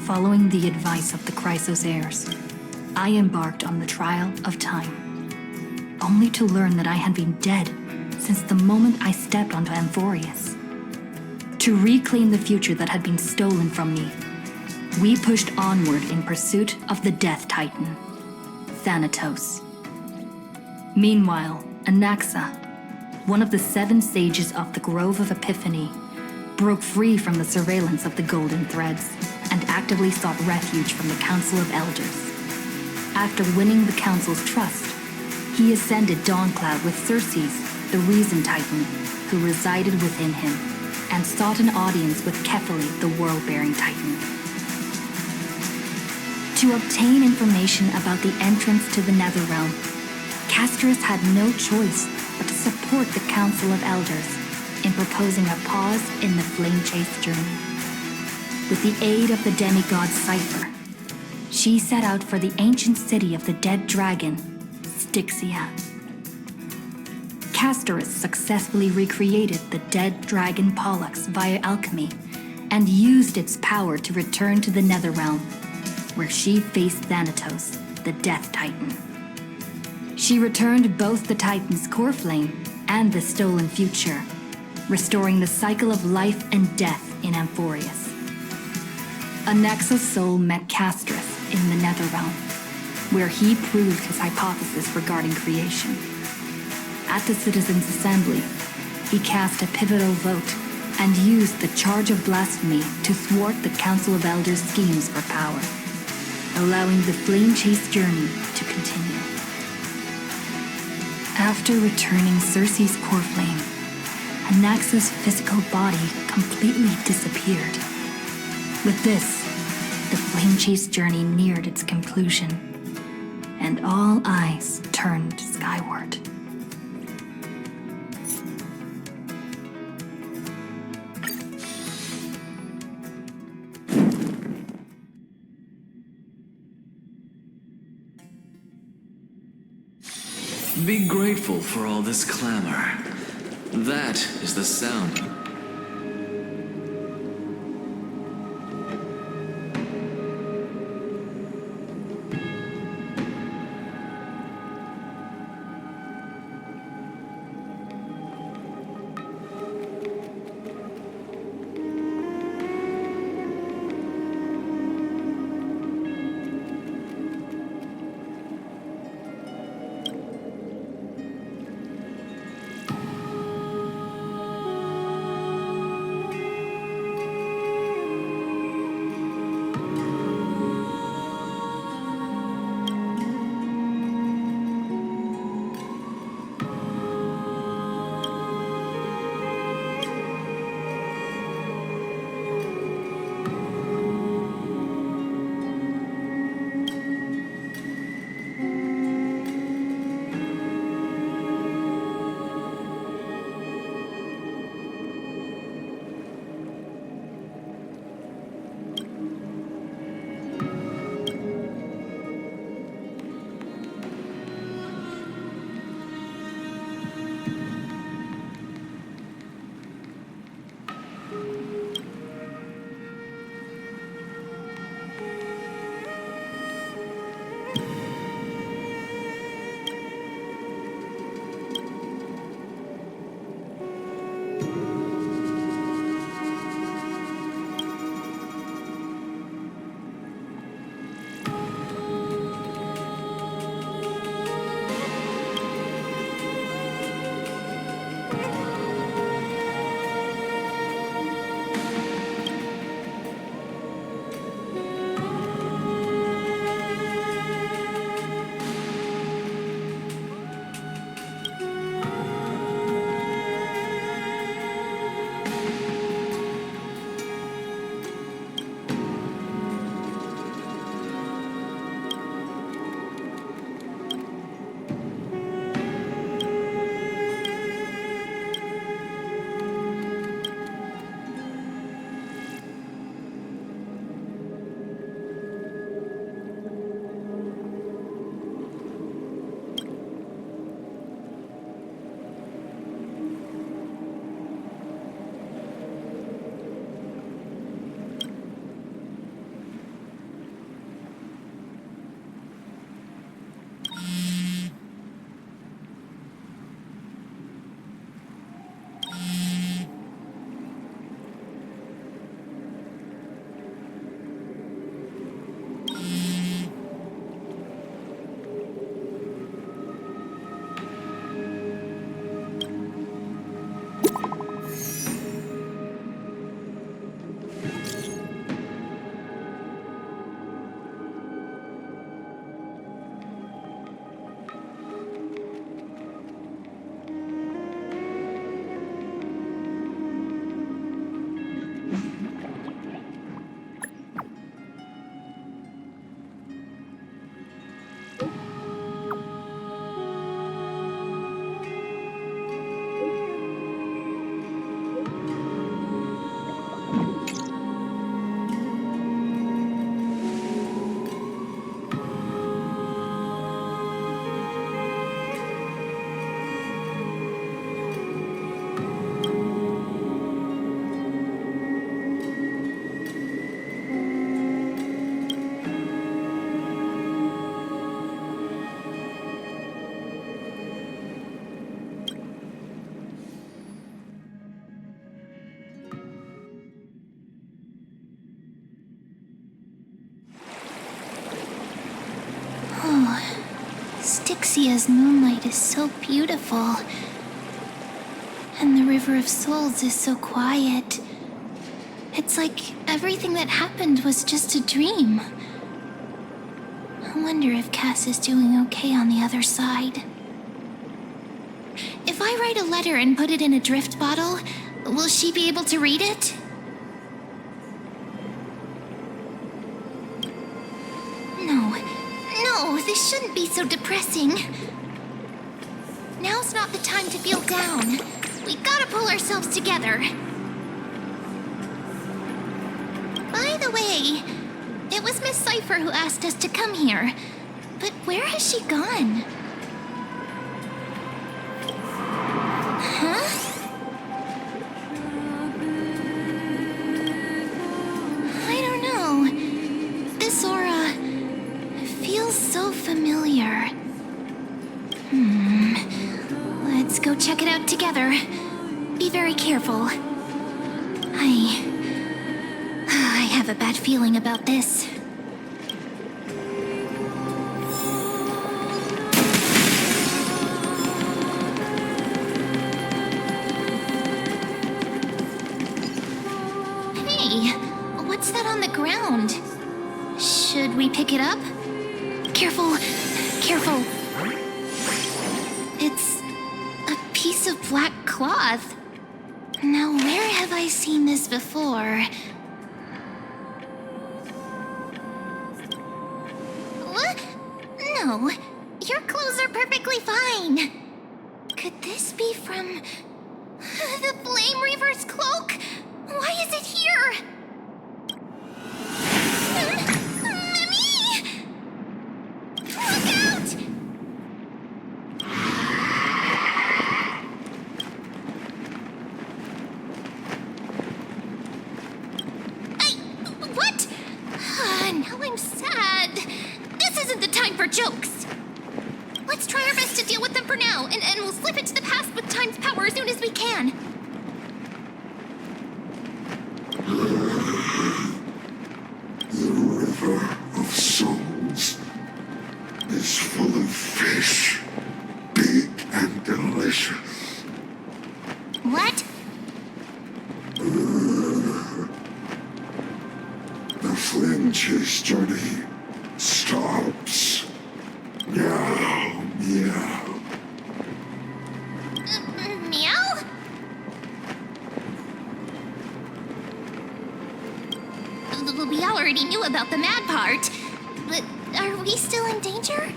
Following the advice of the Chrysos heirs, I embarked on the trial of time, only to learn that I had been dead since the moment I stepped onto Amphorius. To reclaim the future that had been stolen from me, we pushed onward in pursuit of the Death Titan, Thanatos. Meanwhile, Anaxa, one of the 7 sages of the Grove of Epiphany, broke free from the surveillance of the Golden Threads and actively sought refuge from the Council of Elders. After winning the Council's trust, he ascended Dawncloud with Circes, the Reason Titan, who resided within him, and sought an audience with Kefali, the World-Bearing Titan. To obtain information about the entrance to the Netherrealm, Castris had no choice but to support the Council of Elders in proposing a pause in the flame chase journey. With the aid of the demigod Cipher, she set out for the ancient city of the dead dragon, Styxia. Castris successfully recreated the dead dragon Pollux via alchemy and used its power to return to the Netherrealm, where she faced Thanatos, the Death Titan. She returned both the Titan's core flame and the stolen future, restoring the cycle of life and death in Amphorius. Anaxa's soul met Castris in the Netherrealm, where he proved his hypothesis regarding creation. At the Citizens' Assembly, he cast a pivotal vote and used the charge of blasphemy to thwart the Council of Elders' schemes for power, allowing the flame chase journey to continue. After returning Circe's core flame, Anaxa's physical body completely disappeared. With this, the flame chase journey neared its conclusion, and all eyes turned skyward. Be grateful for all this clamor. That is the sound. Dixia's moonlight is so beautiful. And the River of Souls is so quiet. It's like everything that happened was just a dream. I wonder if Cass is doing okay on the other side. If I write a letter and put it in a drift bottle, will she be able to read it? No, this shouldn't be so depressing. Now's not the time to feel down. We gotta pull ourselves together. By the way, it was Miss Cipher who asked us to come here. But where has she gone? Huh? I don't know. This aura feels so familiar. Let's go check it out together. Be very careful. I have a bad feeling about this. Hey, what's that on the ground? Should we pick it up? Careful, careful. It's a piece of black cloth. Now, where have I seen this before? What? No, your clothes are perfectly fine. Could this be from the Flame Reaver's cloak? Why is it here? Mimi! Look out! What? Now I'm sad. This isn't the time for jokes. Let's try our best to deal with them for now, and we'll slip into the past with Time's power as soon as we can. The River of Souls is full of fish, big and delicious. What? The flame chase journey stops. Meow, meow. Meow? We already knew about the mad part, but are we still in danger?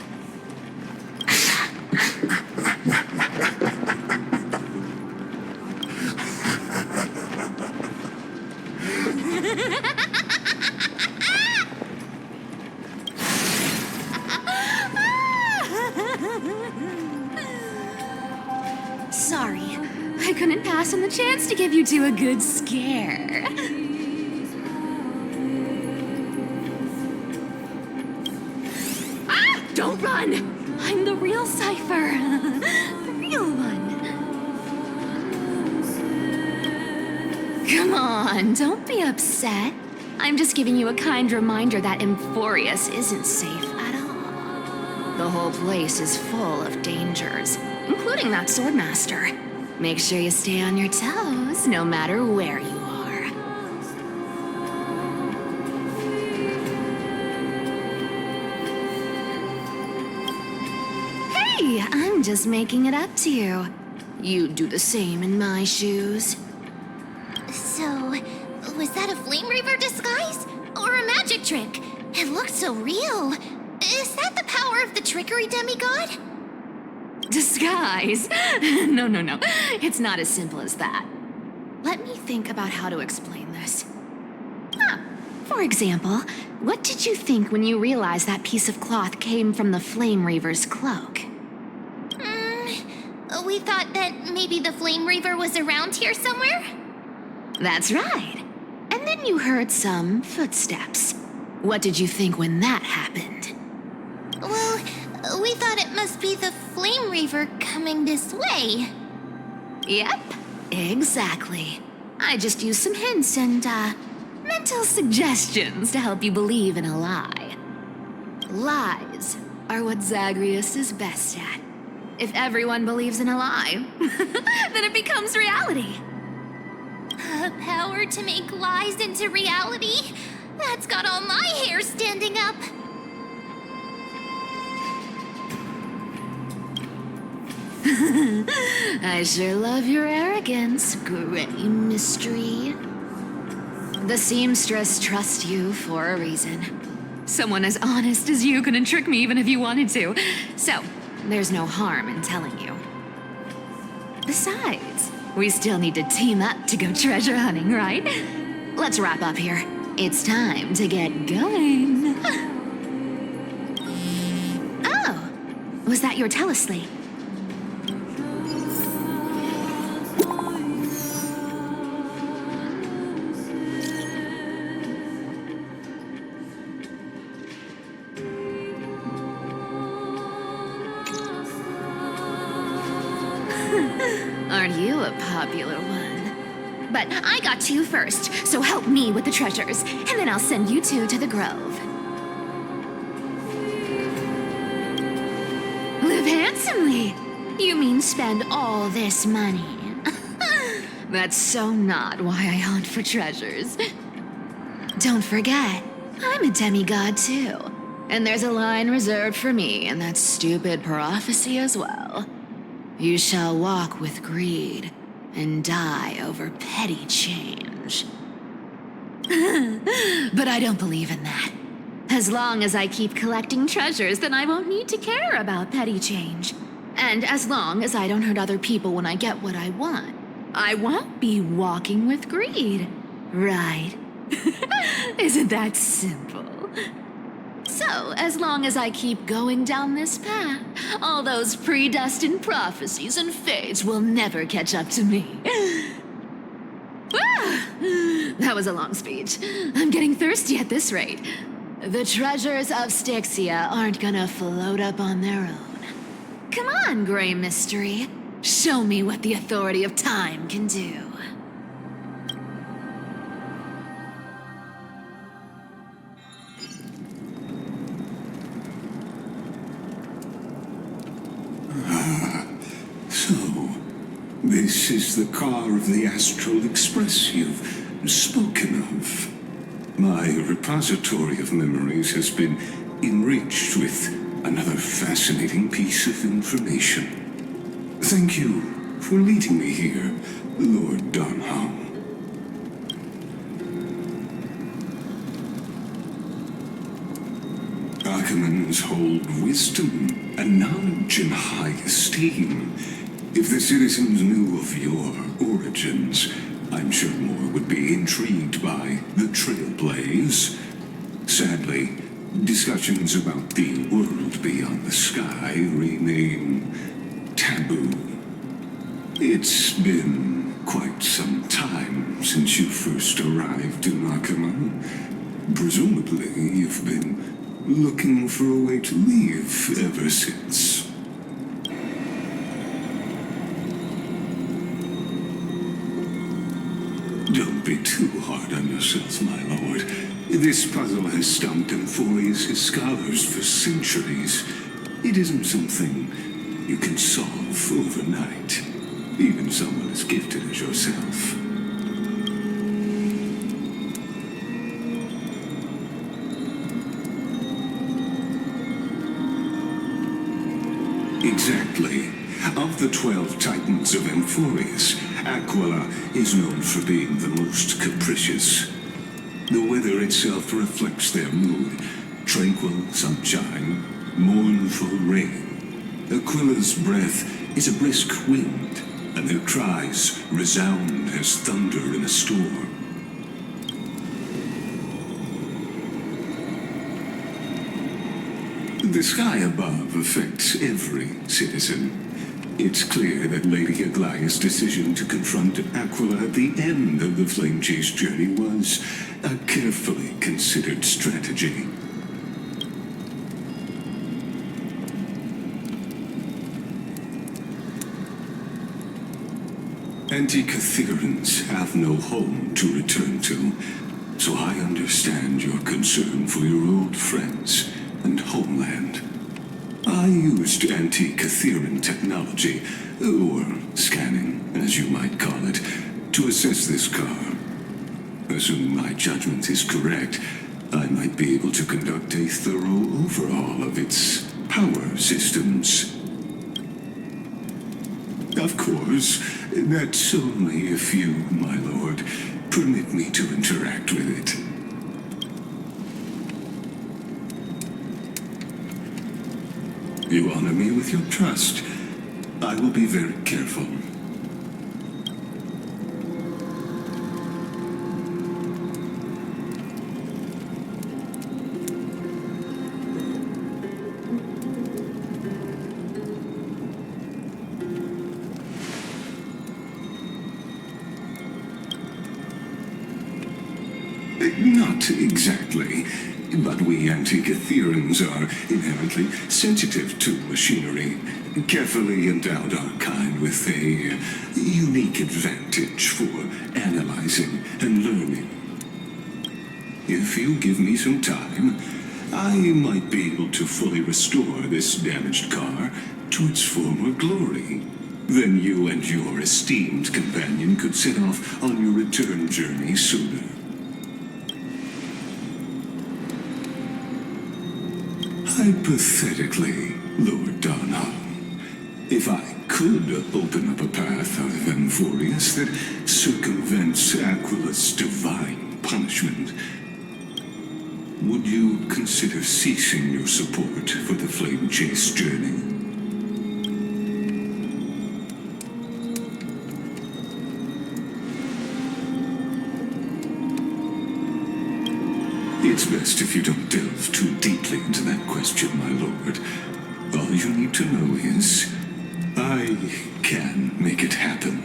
Sorry, I couldn't pass on the chance to give you two a good scare. Ah! Don't run! I'm the real Cipher. The real one. Come on, don't be upset. I'm just giving you a kind reminder that Emphorius isn't safe at all. The whole place is full of dangers, including that swordmaster. Make sure you stay on your toes, no matter where you are. Hey, I'm just making it up to you. You'd do the same in my shoes. So, was that a Flame Reaver disguise? Or a magic trick? It looked so real. Is that the power of the trickery demigod? Disguise? No. It's not as simple as that. Let me think about how to explain this. For example, what did you think when you realized that piece of cloth came from the Flame Reaver's cloak? We thought that maybe the Flame Reaver was around here somewhere? That's right. And then you heard some footsteps. What did you think when that happened? Well, we thought it must be the Flame Reaver coming this way. Yep, exactly. I just used some hints and, mental suggestions to help you believe in a lie. Lies are what Zagreus is best at. If everyone believes in a lie, then it becomes reality. A power to make lies into reality? That's got all my hair standing up. I sure love your arrogance, Gray Mystery. The seamstress trusts you for a reason. Someone as honest as you couldn't trick me even if you wanted to. So, there's no harm in telling you. Besides, we still need to team up to go treasure hunting, right? Let's wrap up here. It's time to get going. Oh, was that your teleslate? Aren't you a popular one? But I got to you first, so help me with the treasures, and then I'll send you two to the grove. Live handsomely? You mean spend all this money? That's so not why I hunt for treasures. Don't forget, I'm a demigod too. And there's a line reserved for me in that stupid prophecy as well. You shall walk with greed and die over petty change. But I don't believe in that. As long as I keep collecting treasures, then I won't need to care about petty change. And as long as I don't hurt other people when I get what I want, I won't be walking with greed. Right? Isn't that simple? So, as long as I keep going down this path, all those predestined prophecies and fates will never catch up to me. That was a long speech. I'm getting thirsty at this rate. The treasures of Styxia aren't gonna float up on their own. Come on, Gray Mystery. Show me what the authority of time can do. This is the car of the Astral Express you've spoken of. My repository of memories has been enriched with another fascinating piece of information. Thank you for leading me here, Lord Donham. Archimans hold wisdom and knowledge in high esteem. If the citizens knew of your origins, I'm sure more would be intrigued by the Trailblaze. Sadly, discussions about the world beyond the sky remain taboo. It's been quite some time since you first arrived in Akama. Presumably, you've been looking for a way to leave ever since. Don't be too hard on yourself, my lord. This puzzle has stumped Amphorius' scholars for centuries. It isn't something you can solve overnight, even someone as gifted as yourself. Exactly. Of the 12 titans of Amphorius, Aquila is known for being the most capricious. The weather itself reflects their mood. Tranquil sunshine, mournful rain. Aquila's breath is a brisk wind, and their cries resound as thunder in a storm. The sky above affects every citizen. It's clear that Lady Aglaea's decision to confront Aquila at the end of the Flame Chase journey was a carefully considered strategy. Anti-Catherians have no home to return to, so I understand your concern for your old friends and homeland. I used anti-Catheran technology, or scanning, as you might call it, to assess this car. Assuming my judgment is correct, I might be able to conduct a thorough overhaul of its power systems. Of course, that's only if you, my lord, permit me to interact with it. You honor me with your trust. I will be very careful. Not exactly, but we anti-Catherans are inherently sensitive to machinery, carefully endowed our kind with a unique advantage for analyzing and learning. If you give me some time, I might be able to fully restore this damaged car to its former glory. Then you and your esteemed companion could set off on your return journey sooner. Hypothetically, Lord Donholm, if I could open up a path out of Amphorius that circumvents Aquila's divine punishment, would you consider ceasing your support for the Flame Chase journey? It's best if you don't delve too deeply into that question, my lord. All you need to know is, I can make it happen.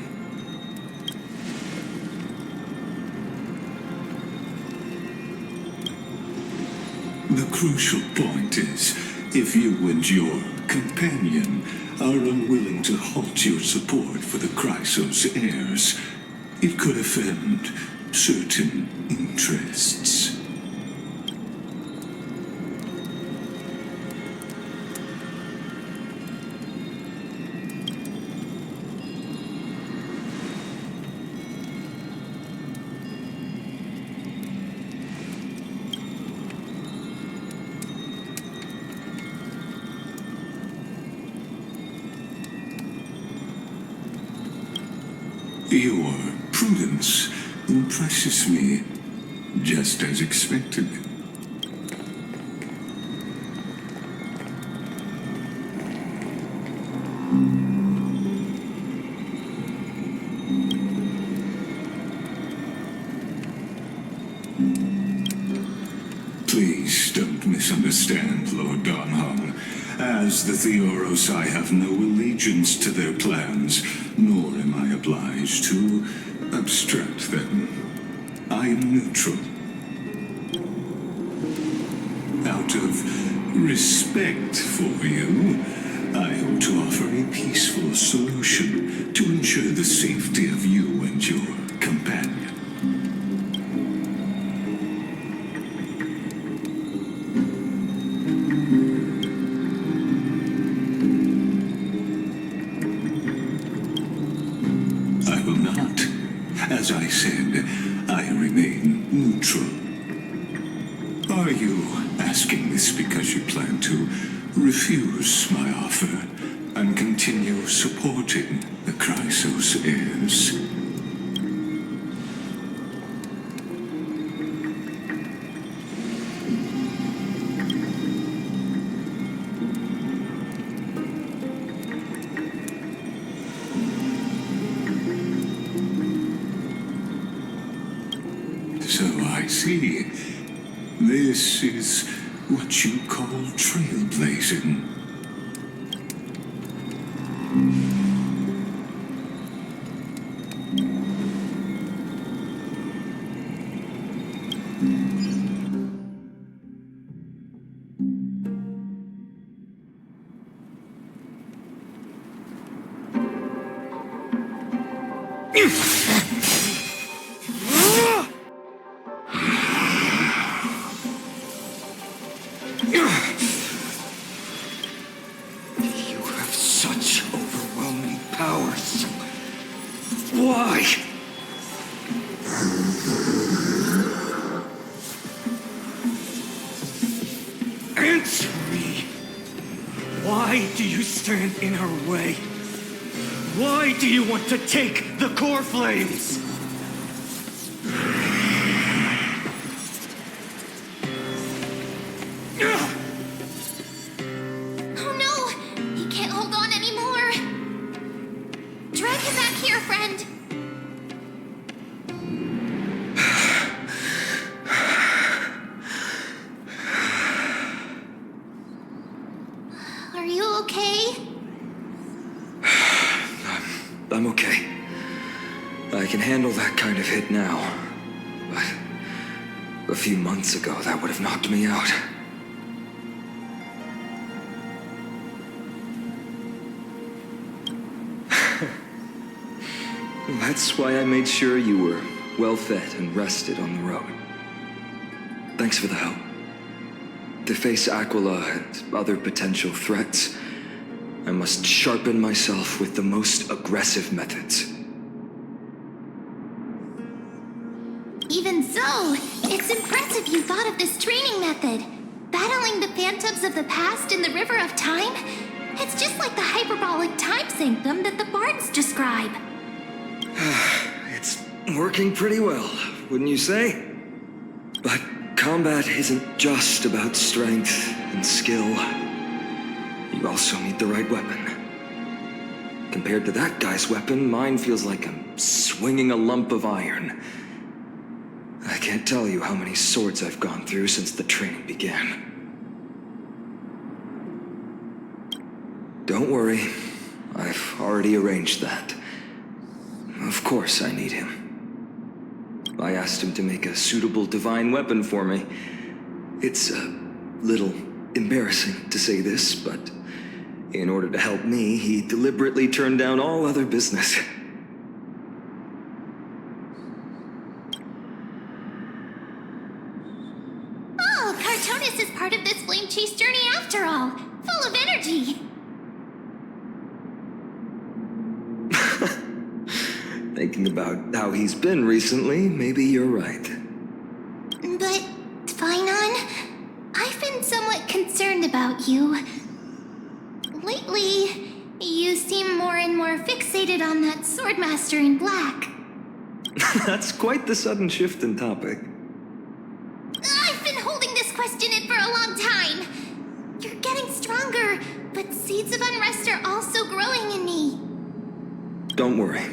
The crucial point is, if you and your companion are unwilling to halt your support for the Chrysos heirs, it could offend certain interests. Your prudence impresses me, just as expected. Please don't misunderstand, Lord Donholm. As the Theoros, I have no allegiance to their plans, nor am I obliged to obstruct them. I am neutral. Out of respect for you, I hope to offer a peaceful solution to ensure the safety of you and your companion. As I said, I remain neutral. Are you asking this because you plan to refuse my offer and continue supporting the Chrysos heirs? So I see. This is what you call trailblazing. Such overwhelming powers. Why? Answer me. Why do you stand in her way? Why do you want to take the core flames? Oh no! He can't hold on anymore! Drag him back here, friend! Are you okay? I'm okay. I can handle that kind of hit now. But a few months ago, that would have knocked me out. That's why I made sure you were well fed and rested on the road. Thanks for the help. To face Aquila and other potential threats, I must sharpen myself with the most aggressive methods. Even so, it's impressive you thought of this training method. Battling the phantoms of the past in the River of Time? It's just like the hyperbolic time sanctum that the bards describe. It's working pretty well, wouldn't you say? But combat isn't just about strength and skill. You also need the right weapon. Compared to that guy's weapon, mine feels like I'm swinging a lump of iron. I can't tell you how many swords I've gone through since the training began. Don't worry, I've already arranged that. Of course I need him. I asked him to make a suitable divine weapon for me. It's a little embarrassing to say this, but in order to help me, he deliberately turned down all other business. Oh, Cartonis is part of this flame chase journey after all. Full of energy. Thinking about how he's been recently, maybe you're right. But, Phainon, I've been somewhat concerned about you. Lately, you seem more and more fixated on that swordmaster in black. That's quite the sudden shift in topic. I've been holding this question in for a long time. You're getting stronger, but seeds of unrest are also growing in me. Don't worry.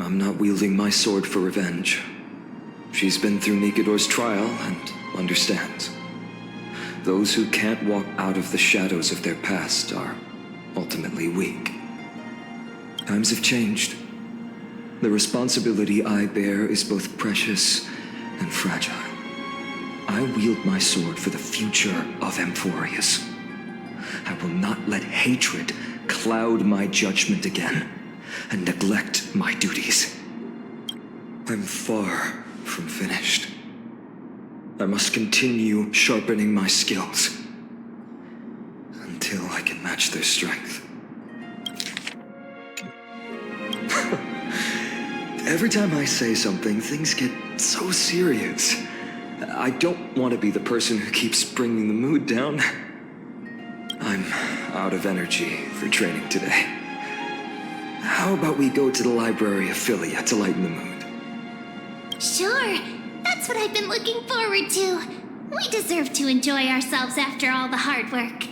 I'm not wielding my sword for revenge. She's been through Nikador's trial and understands. Those who can't walk out of the shadows of their past are ultimately weak. Times have changed. The responsibility I bear is both precious and fragile. I wield my sword for the future of Amphorius. I will not let hatred cloud my judgment again and neglect my duties. I'm far from finished. I must continue sharpening my skills until I can match their strength. Every time I say something, things get so serious. I don't want to be the person who keeps bringing the mood down. I'm out of energy for training today. How about we go to the library of Philia to lighten the mood? Sure, that's what I've been looking forward to. We deserve to enjoy ourselves after all the hard work.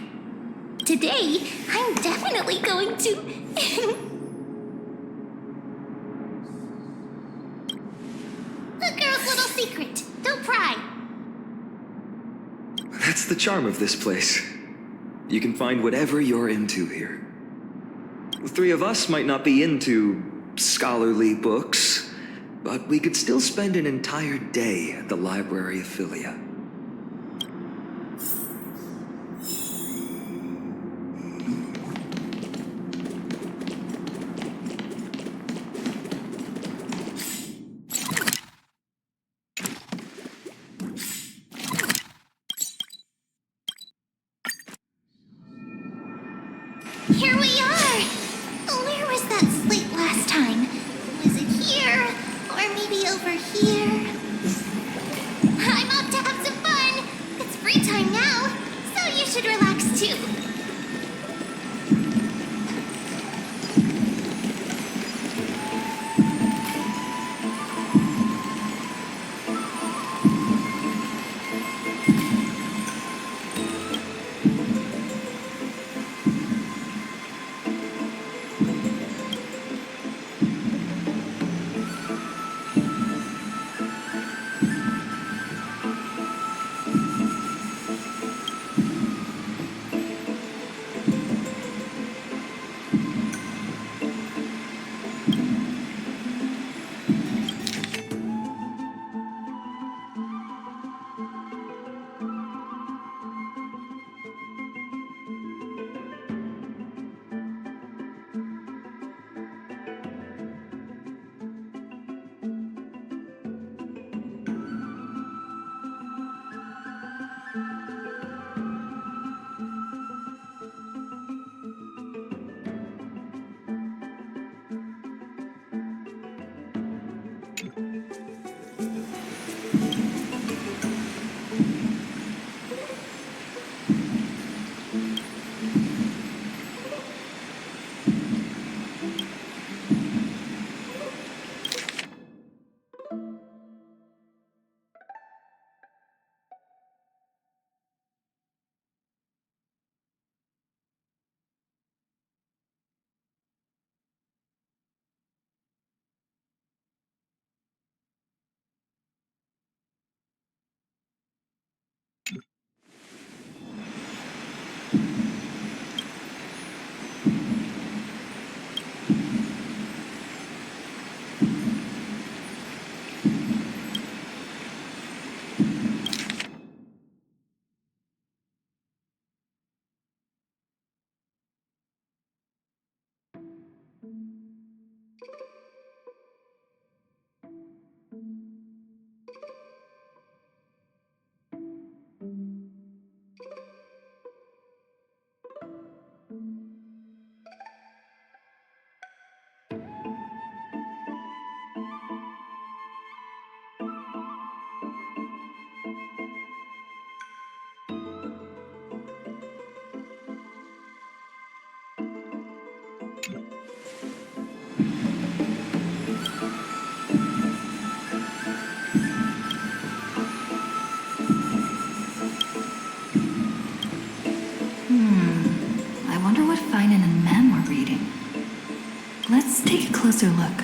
Today, I'm definitely going to... A girl's little secret. Don't pry. That's the charm of this place. You can find whatever you're into here. The three of us might not be into scholarly books, but we could still spend an entire day at the library of Philia. Here we are! time. Was it here? Or maybe over here? I'm off to have some fun! It's free time now, so you should relax too. I wonder what Finan and Mem were reading. Let's take a closer look.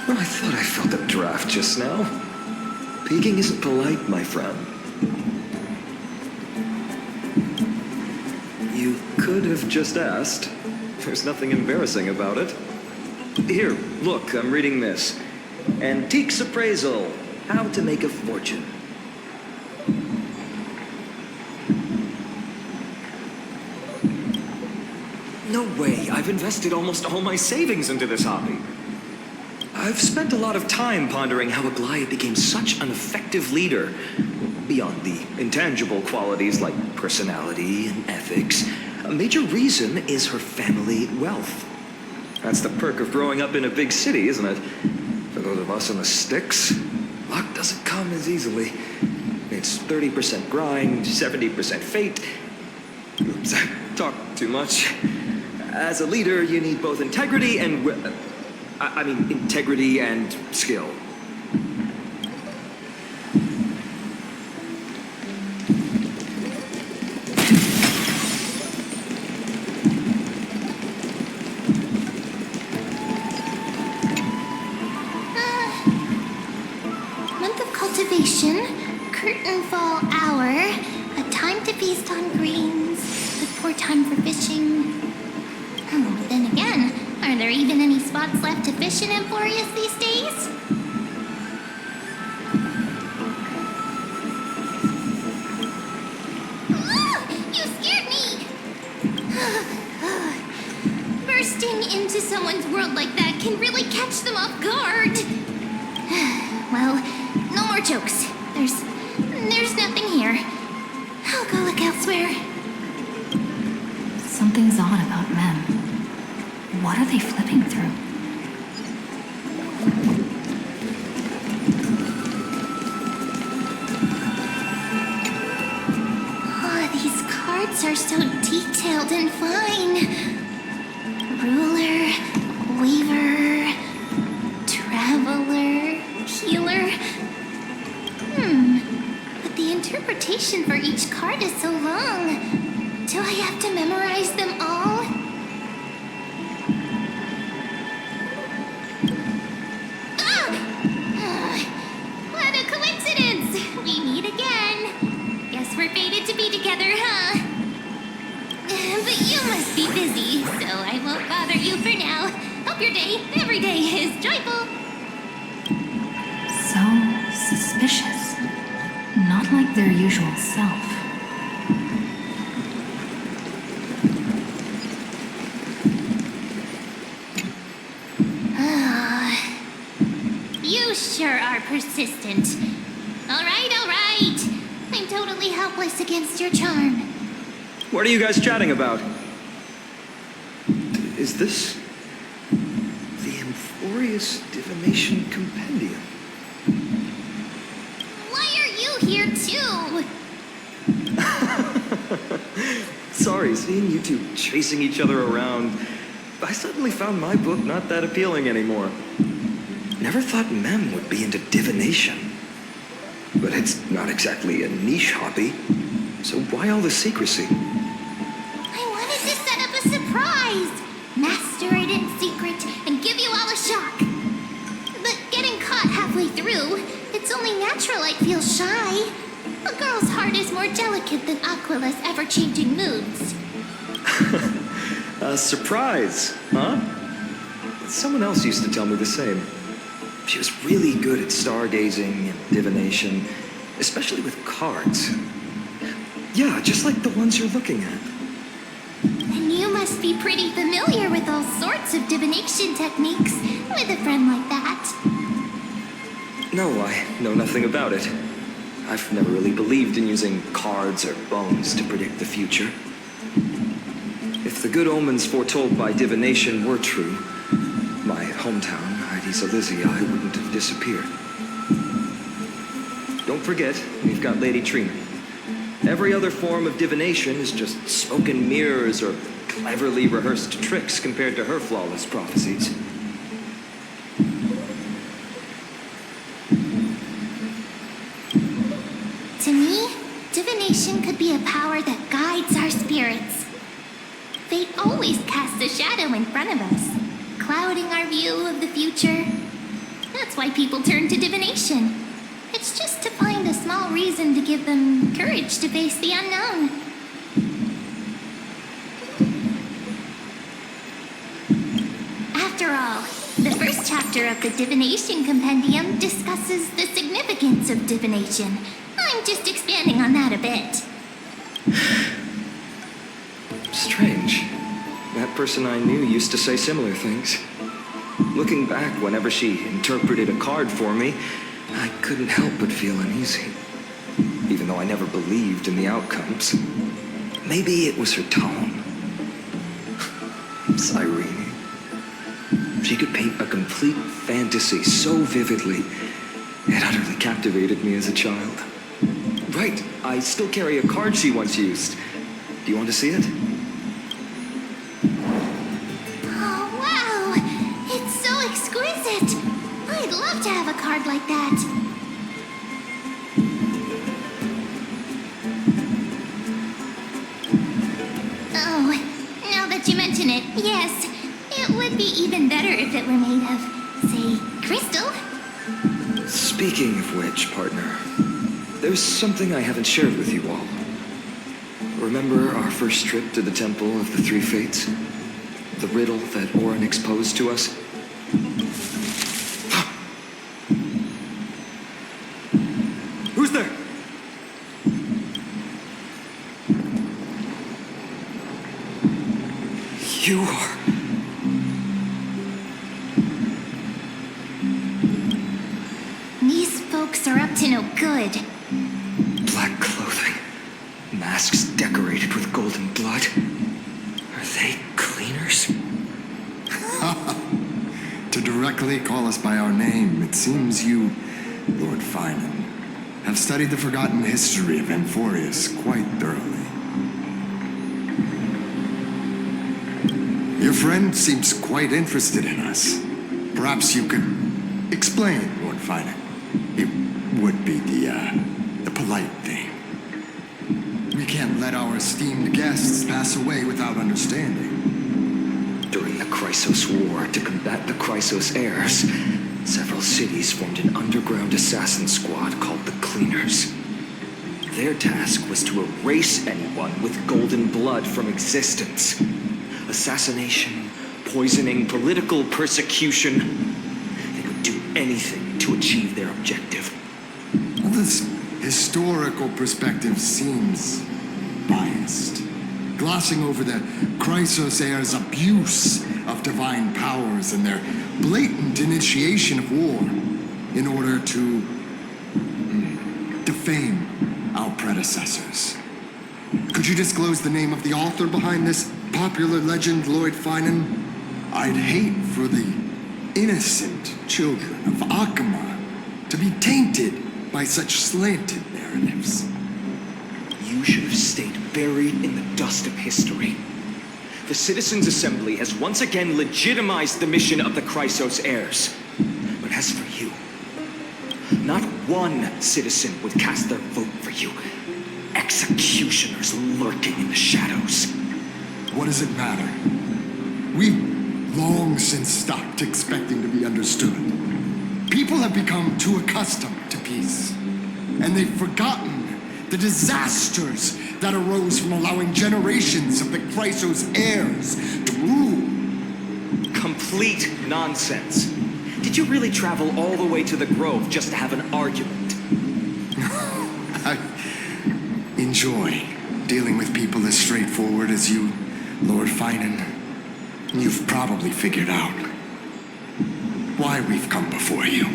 Oh, I thought I felt a draft just now. Peeking isn't polite, my friend. You could have just asked. There's nothing embarrassing about it. Here, look, I'm reading this. Antiques Appraisal. How to Make a Fortune. No way. I've invested almost all my savings into this hobby. I've spent a lot of time pondering how Aglaea became such an effective leader. Beyond the intangible qualities like personality and ethics, a major reason is her family wealth. That's the perk of growing up in a big city, isn't it? For those of us in the sticks, luck doesn't come as easily. It's 30% grind, 70% fate. Oops, I talked too much. As a leader, you need both integrity and integrity and skill. Month of cultivation, curtain fall hour, a time to feast on greens, a poor time for fishing. Oh, but then again, are there even any spots left to fish in Emporius these days? Ah, you scared me! into someone's world like that can really catch them off guard. Well, no more jokes. There's nothing here. I'll go look elsewhere. Something's odd about Mem. What are they flipping through? Oh, these cards are so detailed and fine. Ruler, weaver, traveler, healer. But the interpretation for each card is so long. Do I have to memorize them all? What a coincidence! We meet again. Guess we're fated to be together, huh? But you must be busy, so I won't bother you for now. Hope your day, every day, is joyful. So suspicious. Not like their usual self. You sure are persistent. All right, all right. I'm totally helpless against your charm. What are you guys chatting about? Is this the Amphorius Divination Compendium? Why are you here too? Sorry, seeing you two chasing each other around, I suddenly found my book not that appealing anymore. Never thought Mem would be into divination. But it's not exactly a niche hobby, so why all the secrecy? I wanted to set up a surprise. Master it in secret and give you all a shock. But getting caught halfway through, it's only natural I'd feel shy. A girl's heart is more delicate than Aquila's ever-changing moods. A surprise, huh? Someone else used to tell me the same. She was really good at stargazing and divination, especially with cards. Yeah, just like the ones you're looking at. And you must be pretty familiar with all sorts of divination techniques with a friend like that. No, I know nothing about it. I've never really believed in using cards or bones to predict the future. If the good omens foretold by divination were true, my hometown, Hydes Elysiae, wouldn't have disappeared. Don't forget, we've got Lady Trina. Every other form of divination is just smoke and mirrors or cleverly rehearsed tricks compared to her flawless prophecies. To me, divination could be a power that guides our spirits. Fate always casts a shadow in front of us, clouding our view of the future. That's why people turn to divination. It's just to find a small reason to give them courage to face the unknown. After all, the first chapter of the Divination Compendium discusses the significance of divination. I'm just expanding on that a bit. Strange. That person I knew used to say similar things. Looking back, whenever she interpreted a card for me, I couldn't help but feel uneasy. Even though I never believed in the outcomes. Maybe it was her tone. Cyrene. She could paint a complete fantasy so vividly, it utterly captivated me as a child. Right, I still carry a card she once used. Do you want to see it? Oh, wow! It's so exquisite! I'd love to have a card like that. Oh, now that you mention it, yes. It would be even better if it were made of, say, crystal. Speaking of which, partner, there's something I haven't shared with you all. Remember our first trip to the Temple of the Three Fates? The riddle that Orin exposed to us? Who's there? You are... folks are up to no good. Black clothing, masks decorated with golden blood. Are they cleaners? To directly call us by our name, it seems you, Lord Finan, have studied the forgotten history of Amphorius quite thoroughly. Your friend seems quite interested in us. Perhaps you could explain, Lord Finan. It would be the polite thing. We can't let our esteemed guests pass away without understanding. During the Chrysos War, to combat the Chrysos heirs, several cities formed an underground assassin squad called the Cleaners. Their task was to erase anyone with golden blood from existence. Assassination, poisoning, political persecution. They would do anything to achieve their objective. Well, this historical perspective seems biased, glossing over the Chrysos heirs' abuse of divine powers and their blatant initiation of war in order to defame our predecessors. Could you disclose the name of the author behind this popular legend, Lord Finan? I'd hate for the innocent children of Akama to be tainted by such slanted narratives. You should have stayed buried in the dust of history. The Citizens' Assembly has once again legitimized the mission of the Chrysos heirs. But as for you, not one citizen would cast their vote for you. Executioners lurking in the shadows. What does it matter? We've long since stopped expecting to be understood. People have become too accustomed to peace, and they've forgotten the disasters that arose from allowing generations of the Chrysos heirs to rule. Complete nonsense. Did you really travel all the way to the Grove just to have an argument? I enjoy dealing with people as straightforward as you, Lord Finan. You've probably figured out why we've come before you.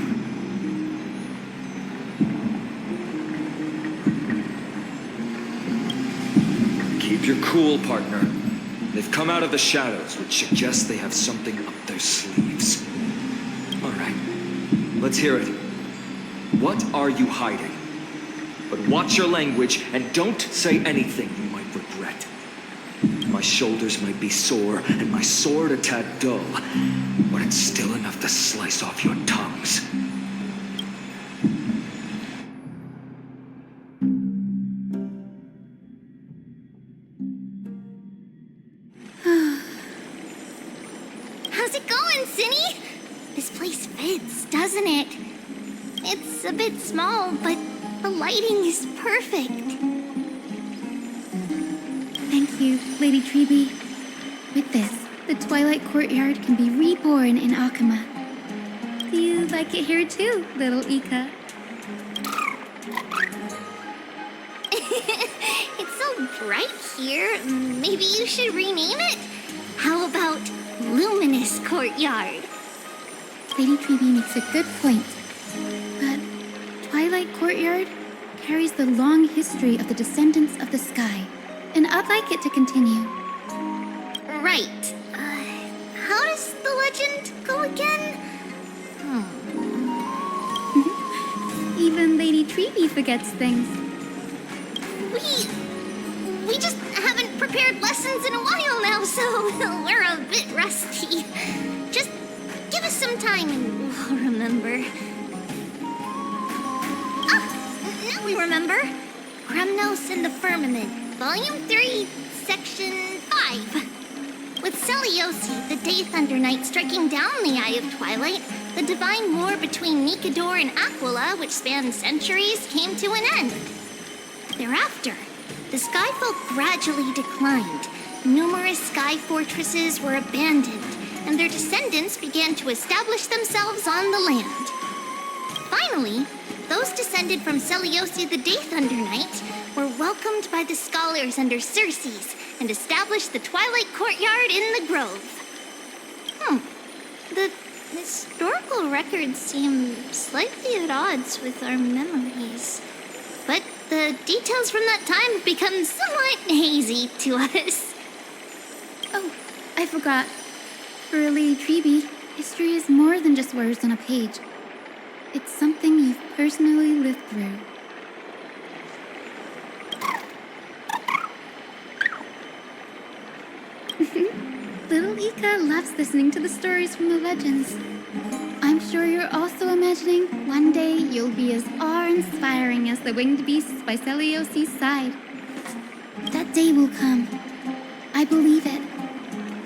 Keep your cool, partner. They've come out of the shadows, which suggests they have something up their sleeves. All right, let's hear it. What are you hiding? But watch your language and don't say anything you might regret. My shoulders might be sore and my sword a tad dull, but it's still enough to slice off your tongues. How's it going, Cinny? This place fits, doesn't it? It's a bit small, but the lighting is perfect. Thank you, Lady Treeby. With this, the Twilight Courtyard can be reborn in Akama. Do you like it here too, little Ika? It's so bright here. Maybe you should rename it? How about Luminous Courtyard? Lady Treeby makes a good point. But Twilight Courtyard carries the long history of the descendants of the sky, and I'd like it to continue. Right. How does the legend go again? Even Lady Treeby forgets things. We just haven't prepared lessons in a while now, so we're a bit rusty. Just give us some time and we'll remember. Now we remember. Kremnos and the Firmament, Volume 3, Section 5. With Seliosi, the Day Thunder Knight, striking down the Eye of Twilight, the divine war between Nikador and Aquila, which spanned centuries, came to an end. Thereafter, the skyfolk gradually declined. Numerous sky fortresses were abandoned, and their descendants began to establish themselves on the land. Finally, those descended from Seliosi the Day Thunder Knight were welcomed by the scholars under Circes and established the Twilight Courtyard in the Grove. The Historical records seem slightly at odds with our memories. But the details from that time become somewhat hazy to us. Oh, I forgot. For a Lady Treby, history is more than just words on a page. It's something you've personally lived through. Little Ika loves listening to the stories from the legends. I'm sure you're also imagining one day you'll be as awe-inspiring as the winged beasts by Celiosi's side. That day will come. I believe it.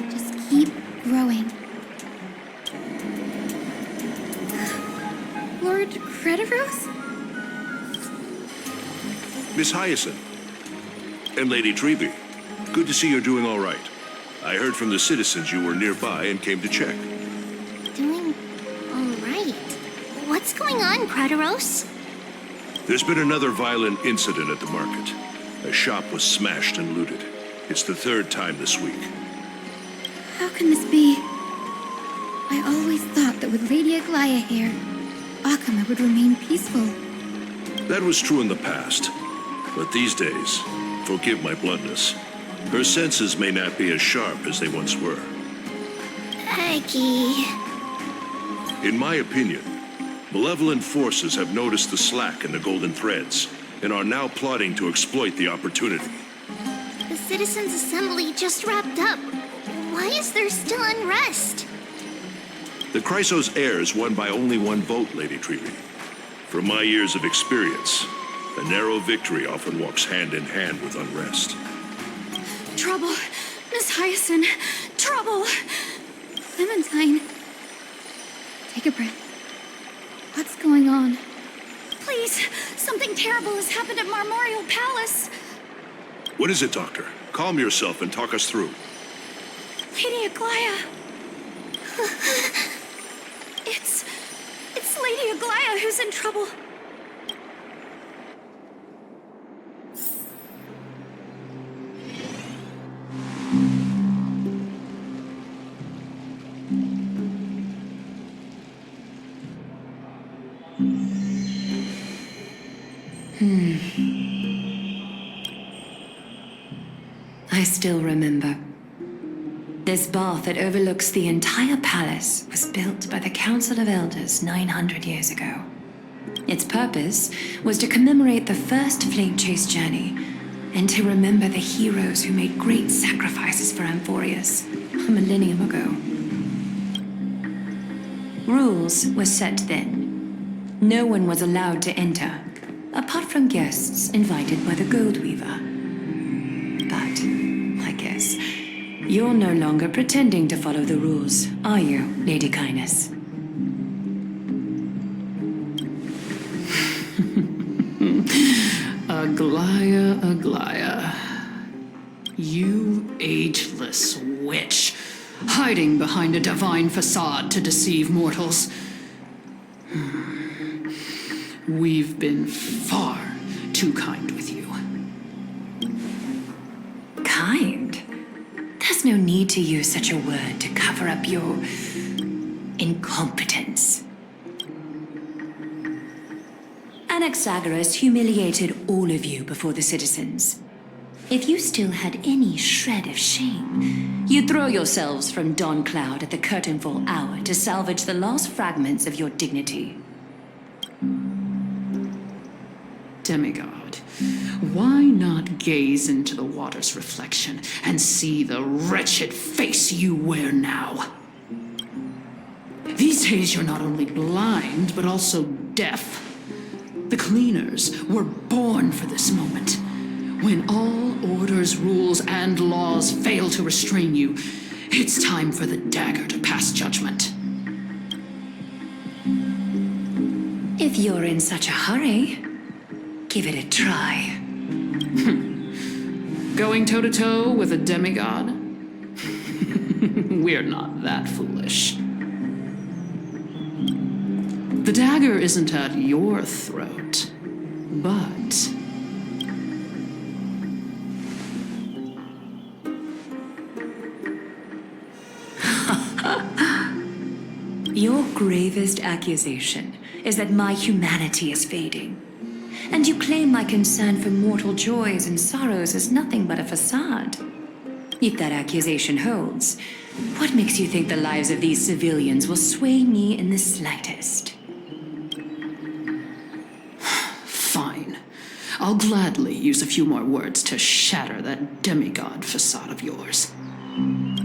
Just keep growing. Lord Crediros? Miss Hyacinth. And Lady Treby. Good to see you're doing all right. I heard from the citizens you were nearby and came to check. Doing all right. What's going on, Crediros? There's been another violent incident at the market. A shop was smashed and looted. It's the third time this week. How can this be? I always thought that with Lady Aglaea here, Akama would remain peaceful. That was true in the past. But these days, forgive my bluntness, her senses may not be as sharp as they once were. Aggie. In my opinion, malevolent forces have noticed the slack in the golden threads and are now plotting to exploit the opportunity. The Citizens' Assembly just wrapped up. Why is there still unrest? The Chrysos heirs won by only one vote, Lady Treby. From my years of experience, a narrow victory often walks hand in hand with unrest. Trouble. Miss Hyacinth. Trouble. Clementine. Take a breath. What's going on? Please, something terrible has happened at Marmorial Palace. What is it, Doctor? Calm yourself and talk us through. Lady Aglaea. It's Lady Aglaea who's in trouble. I still remember. This bath that overlooks the entire palace was built by the Council of Elders 900 years ago. Its purpose was to commemorate the first Flame Chase journey and to remember the heroes who made great sacrifices for Amphorius a millennium ago. Rules were set then. No one was allowed to enter, apart from guests invited by the Gold Weaver. But, I guess, you're no longer pretending to follow the rules, are you, Lady Kindness? Aglaea, Aglaea. You ageless witch, hiding behind a divine facade to deceive mortals. We've been far too kind with you. Kind? There's no need to use such a word to cover up your incompetence. Anaxagoras humiliated all of you before the citizens. If you still had any shred of shame, you'd throw yourselves from dawn cloud at the curtainfall hour to salvage the last fragments of your dignity. Demigod, why not gaze into the water's reflection and see the wretched face you wear now? These days you're not only blind, but also deaf. The cleaners were born for this moment. When all orders, rules, and laws fail to restrain you, it's time for the dagger to pass judgment. If you're in such a hurry, give it a try. Going toe-to-toe with a demigod? We're not that foolish. The dagger isn't at your throat, but... Your gravest accusation is that my humanity is fading. And you claim my concern for mortal joys and sorrows is nothing but a facade. If that accusation holds, what makes you think the lives of these civilians will sway me in the slightest? Fine. I'll gladly use a few more words to shatter that demigod facade of yours.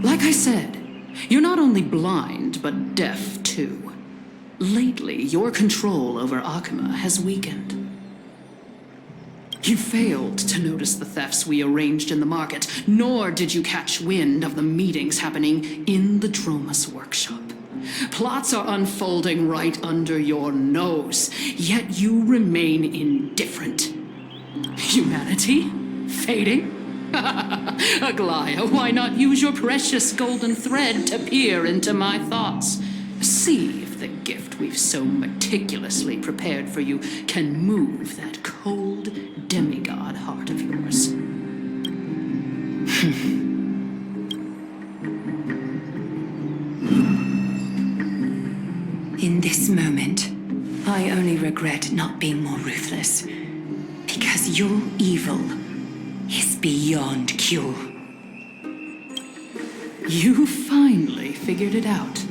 Like I said, you're not only blind, but deaf too. Lately, your control over Akuma has weakened. You failed to notice the thefts we arranged in the market, nor did you catch wind of the meetings happening in the Dromus workshop. Plots are unfolding right under your nose, yet you remain indifferent. Humanity? Fading? Aglaea, why not use your precious golden thread to peer into my thoughts? See if the gift we've so meticulously prepared for you can move that cold demigod heart of yours. In this moment, I only regret not being more ruthless. Because your evil is beyond cure. You finally figured it out.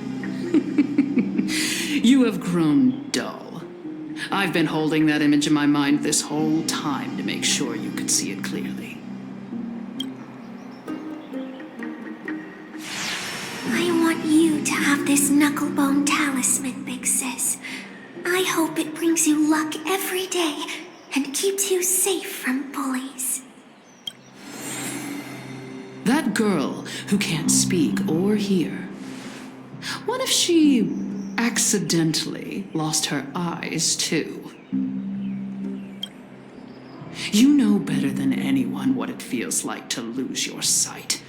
You have grown dull. I've been holding that image in my mind this whole time to make sure you could see it clearly. I want you to have this knucklebone talisman, Big Sis. I hope it brings you luck every day and keeps you safe from bullies. That girl who can't speak or hear. What if she accidentally lost her eyes, too? You know better than anyone what it feels like to lose your sight.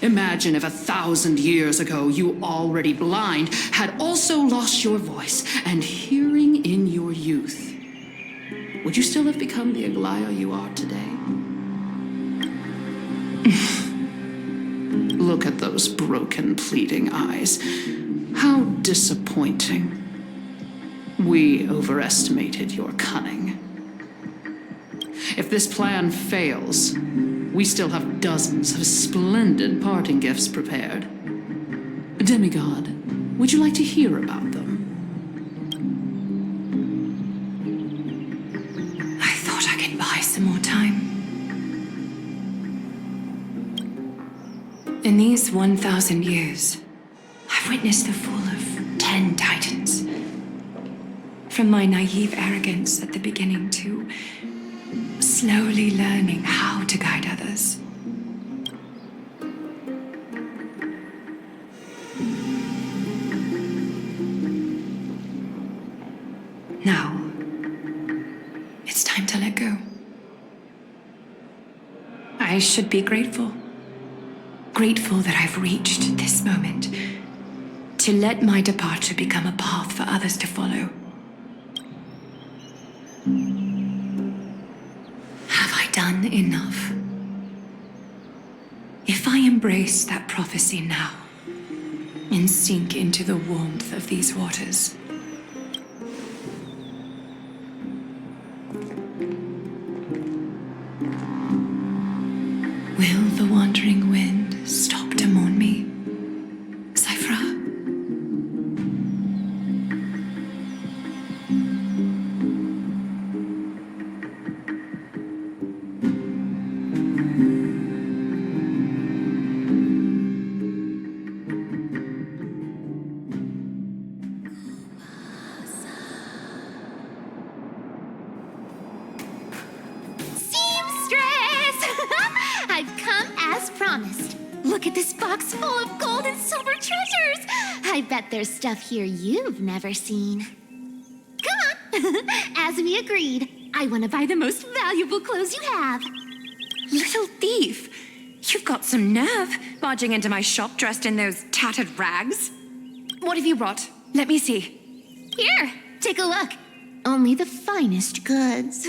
Imagine if 1,000 years ago you, already blind, had also lost your voice and hearing in your youth. Would you still have become the Aglaea you are today? Look at those broken, pleading eyes. How disappointing. We overestimated your cunning. If this plan fails, we still have dozens of splendid parting gifts prepared. Demigod, would you like to hear about them? I thought I could buy some more time. In these 1,000 years, I've witnessed the fall of 10 titans. From my naive arrogance at the beginning to slowly learning how to guide others. Now, it's time to let go. I should be grateful. Grateful that I've reached this moment. To let my departure become a path for others to follow. Have I done enough? If I embrace that prophecy now and sink into the warmth of these waters, will the wandering wind stop to mourn me, Cipher? I've come as promised. Look at this box full of gold and silver treasures. I bet there's stuff here you've never seen. Come on. As we agreed, I want to buy the most valuable clothes you have. Little thief! You've got some nerve, barging into my shop dressed in those tattered rags. What have you brought? Let me see. Here, take a look. Only the finest goods.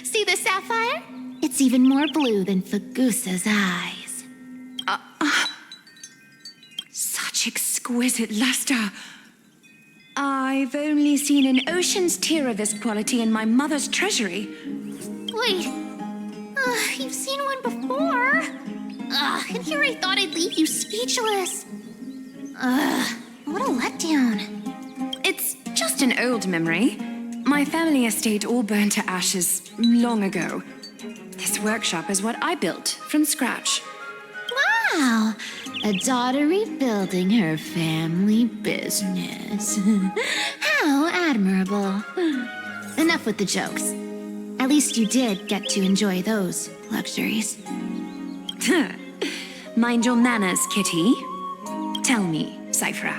See the sapphire? It's even more blue than Fagusa's eyes. Such exquisite luster. I've only seen an ocean's tier of this quality in my mother's treasury. Wait. You've seen one before. And here I thought I'd leave you speechless. What a letdown. It's just an old memory. My family estate all burned to ashes long ago. This workshop is what I built from scratch. Wow, a daughter rebuilding her family business. How admirable. Enough with the jokes. At least you did get to enjoy those luxuries. Mind your manners, Kitty. Tell me, Cipher,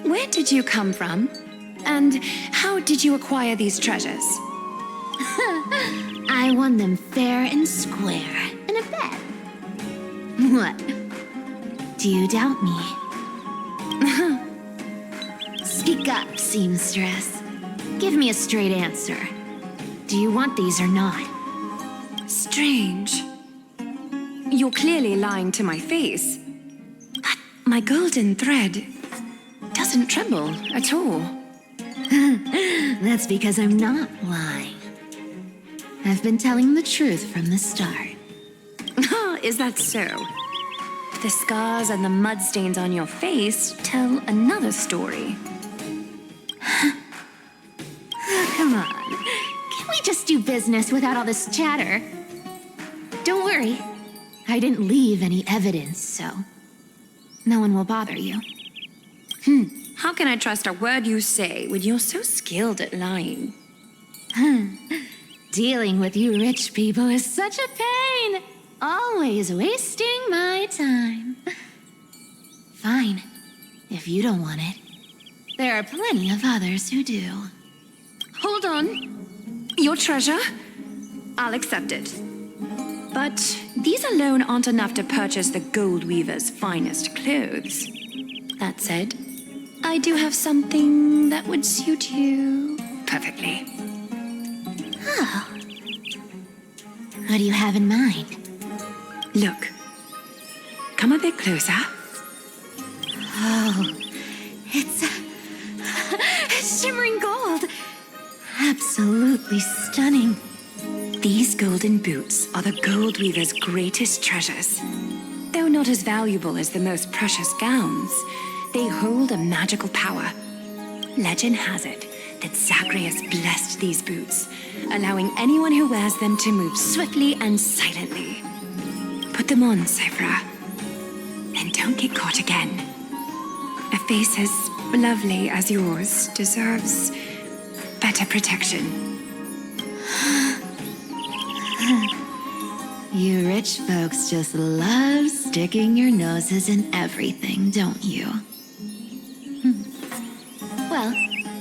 where did you come from? And how did you acquire these treasures? I won them fair and square in a bet. What? Do you doubt me? Speak up, seamstress. Give me a straight answer. Do you want these or not? Strange. You're clearly lying to my face. But my golden thread doesn't tremble at all. That's because I'm not lying. I've been telling the truth from the start. Is that so? The scars and the mud stains on your face tell another story. Come on. Can we just do business without all this chatter? Don't worry. I didn't leave any evidence, so no one will bother you. How can I trust a word you say when you're so skilled at lying? Dealing with you rich people is such a pain. Always wasting my time. Fine, if you don't want it. There are plenty of others who do. Hold on. Your treasure? I'll accept it. But these alone aren't enough to purchase the gold weaver's finest clothes. That said, I do have something that would suit you perfectly. Oh. What do you have in mind? Look. Come a bit closer. Oh, it's shimmering gold. Absolutely stunning. These golden boots are the gold weaver's greatest treasures. Though not as valuable as the most precious gowns, they hold a magical power. Legend has it that Zagreus blessed these boots, allowing anyone who wears them to move swiftly and silently. Put them on, Cipher. Then don't get caught again. A face as lovely as yours deserves better protection. You rich folks just love sticking your noses in everything, don't you? Well,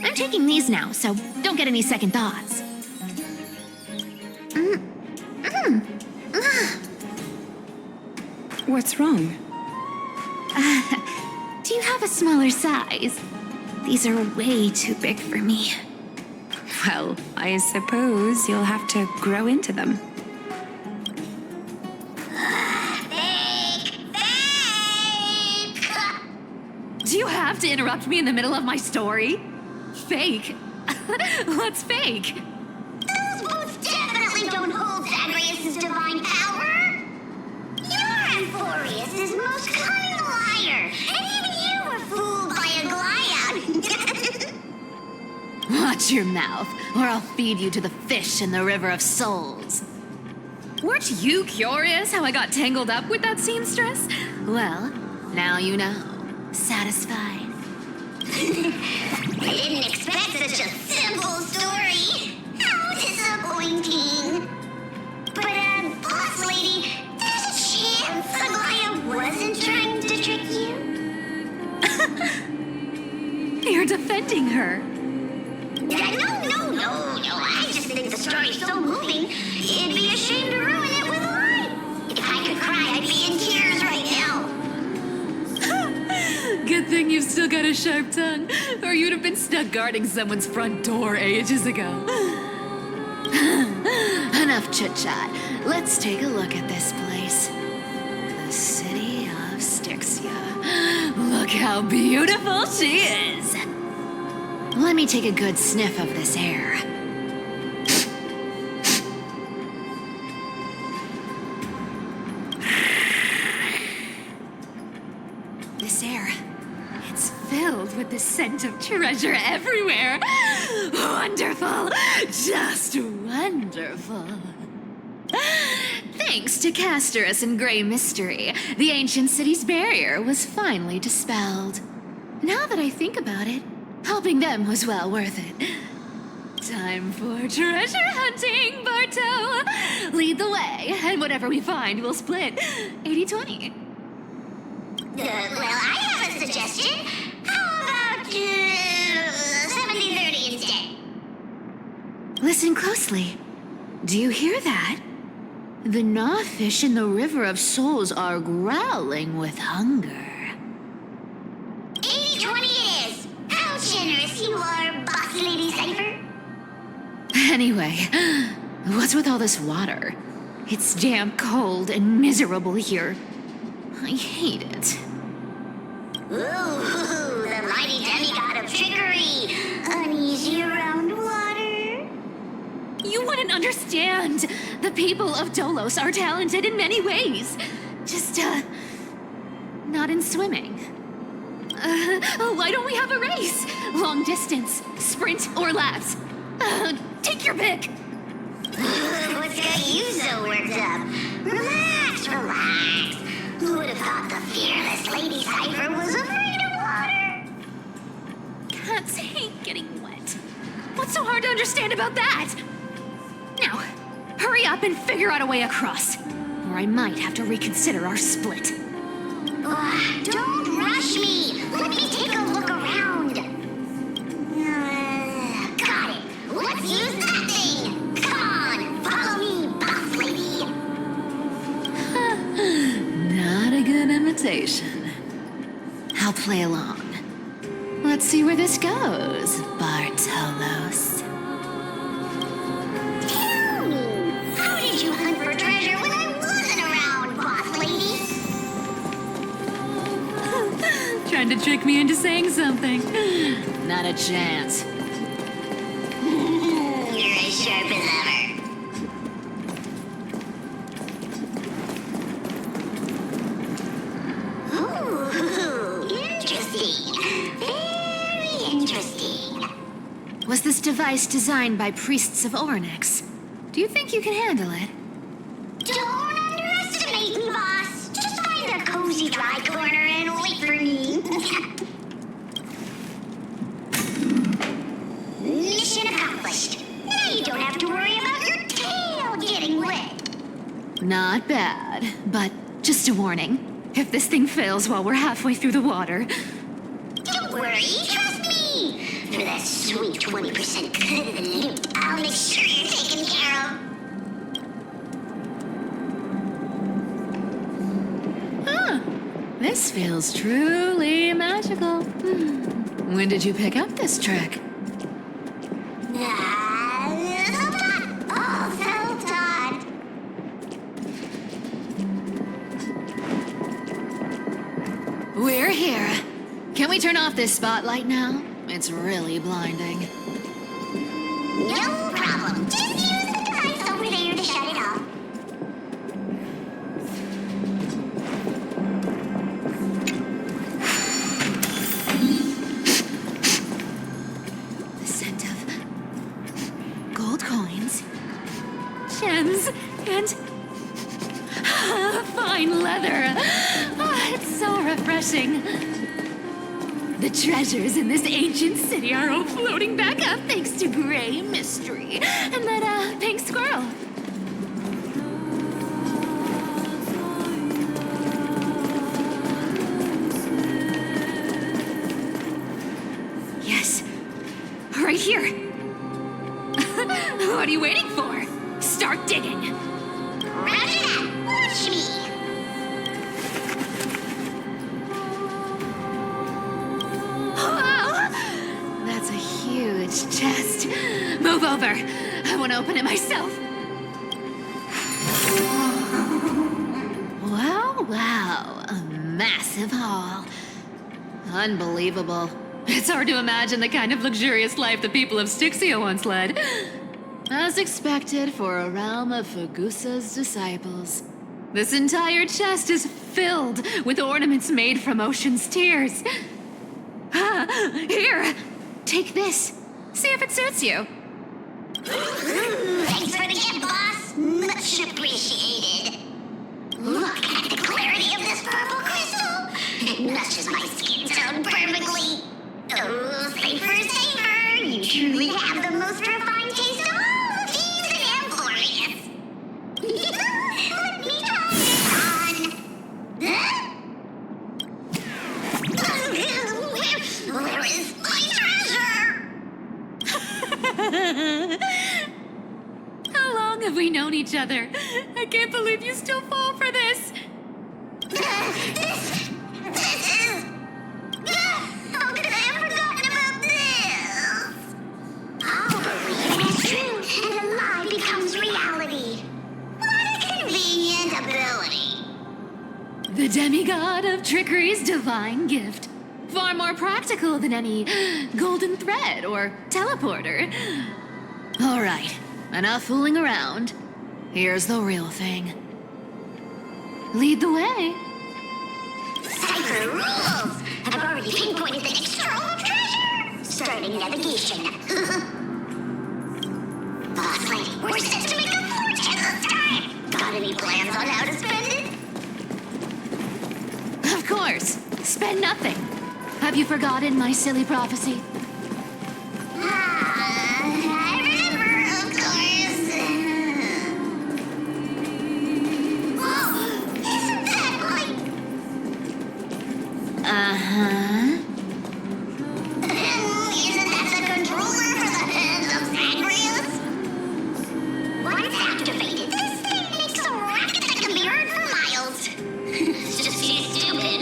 I'm taking these now, so don't get any second thoughts. What's wrong? Do you have a smaller size? These are way too big for me. Well, I suppose you'll have to grow into them. Do you have to interrupt me in the middle of my story? Fake? What's fake? Those boots definitely don't hold Zagreus' divine power. You're Amphorius' most cunning liar, and even you were fooled by aglaea. Watch your mouth, or I'll feed you to the fish in the River of Souls. Weren't you curious how I got tangled up with that seamstress? Well, now you know. Satisfied? I didn't expect such a simple story. How disappointing. But, boss lady, there's a chance aglaea wasn't trying to trick you? You're defending her. No. I just think the story's so moving, it'd be a shame to ruin it with a lie. If I could cry, I'd be in tears right now. Good thing you've still got a sharp tongue, or you'd have been stuck guarding someone's front door ages ago. Enough chit-chat. Let's take a look at this place. The city of Styxia. Look how beautiful she is. Let me take a good sniff of this air. This air, it's filled with the scent of treasure everywhere. Wonderful, just wonderful. Thanks to Castorus and Grey Mystery, the ancient city's barrier was finally dispelled. Now that I think about it, helping them was well worth it. Time for treasure hunting, Barto! Lead the way, and whatever we find, we'll split 80-20. Well, I have a suggestion. How about 70-30 instead? Listen closely. Do you hear that? The gnawfish in the River of Souls are growling with hunger. 80-20 it is. How generous you are, Boss Lady Cipher. Anyway, what's with all this water? It's damp, cold, and miserable here. I hate it. Ooh, the mighty demigod of trickery. Uneasy around water. You wouldn't understand. The people of Dolos are talented in many ways. Just, not in swimming. Why don't we have a race? Long distance, sprint, or laps? Take your pick. What's got you so worked up? Relax, relax. Who would have thought the fearless Lady Cipher was afraid of water? Cats hate getting wet. What's so hard to understand about that? Now, hurry up and figure out a way across, or I might have to reconsider our split. Don't rush me. Let me take a look around. Got it. Let's use that thing. Come on, follow me, boss lady. Not a good invitation. I'll play along. Let's see where this goes, Bartolos. Tell me, how did you hunt for treasure when I wasn't around, boss lady? Trying to trick me into saying something. Not a chance. You're as sharp as ever. Ooh, interesting. Very interesting. Was this device designed by priests of Ornyx? Do you think you can handle it? Don't underestimate me, boss. Just find a cozy dry corner and wait for me. Mission accomplished. Now you don't have to worry about your tail getting wet. Not bad, but just a warning. If this thing fails while we're halfway through the water... Don't worry, trust me. For that sweet 20% cut of the loot, I'll make sure you're taken care of. This feels truly magical. When did you pick up this trick? Self-taught. All self-taught. We're here. Can we turn off this spotlight now? It's really blinding. No problem. Just use the device over there to shut it off. The scent of gold coins, gems, and fine leather. It's so refreshing. The treasures in this ancient city are all floating back up thanks to Grey Mystery and that pink squirrel. Yes, right here. What are you waiting for? Start digging. Roger that. Watch me. Wow! That's a huge chest. Move over. I want to open it myself. Wow, wow. A massive haul. Unbelievable. It's hard to imagine the kind of luxurious life the people of Styxia once led. As expected for a realm of Fagusa's disciples. This entire chest is filled with ornaments made from ocean's tears. Here, take this. See if it suits you. Thanks for the gift, boss. Much appreciated. Look at the clarity of this purple crystal. It matches my skin tone perfectly. Oh, cipher, cipher. You truly have the most refined taste of all thieves and employees. Let me try this on. Where is my treasure? How long have we known each other? I can't believe you still fall for this. This is... How could I have forgotten about this? I'll believe it's true, and a lie becomes reality. What a convenient ability. The demigod of trickery's divine gift. Far more practical than any golden thread or teleporter. All right, enough fooling around. Here's the real thing. Lead the way. Cipher rules! I've already pinpointed the next trove of treasure! Starting navigation. Boss lady, we're set to make a fortune this time! Got any plans on how to spend it? Of course. Spend nothing. Have you forgotten my silly prophecy? I remember, of course. Whoa! Isn't that like... Uh-huh. Isn't that the controller for the hands of Zagreus? Once activated, this thing makes a racket that can be heard for miles. It's just too stupid.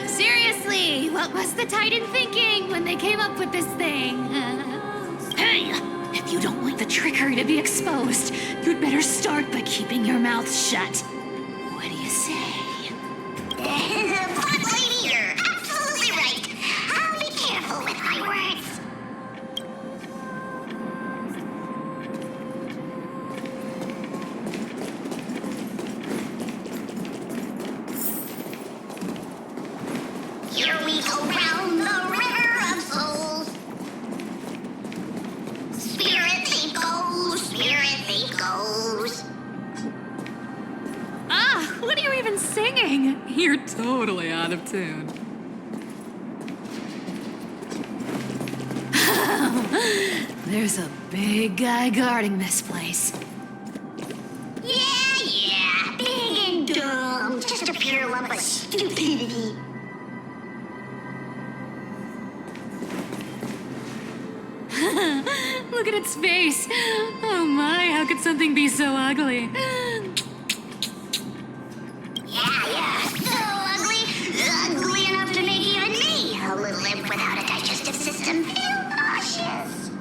Seriously, what was the Titan thinking when they came up with this thing? Hey, if you don't want the trickery to be exposed, you'd better start by keeping your mouth shut. What do you say? Boss lady, you're absolutely right. I'll be careful with my words. Here we go round the river of souls. Spirit thief goes, spirit thief goes. Ah, what are you even singing? You're totally out of tune. There's a big guy guarding this place. Yeah, big and dumb. Just a pure lump of stupidity. Look at its face. Oh my, how could something be so ugly? Yeah, so ugly. Ugly enough to make even me, a little imp without a digestive system, feel nauseous.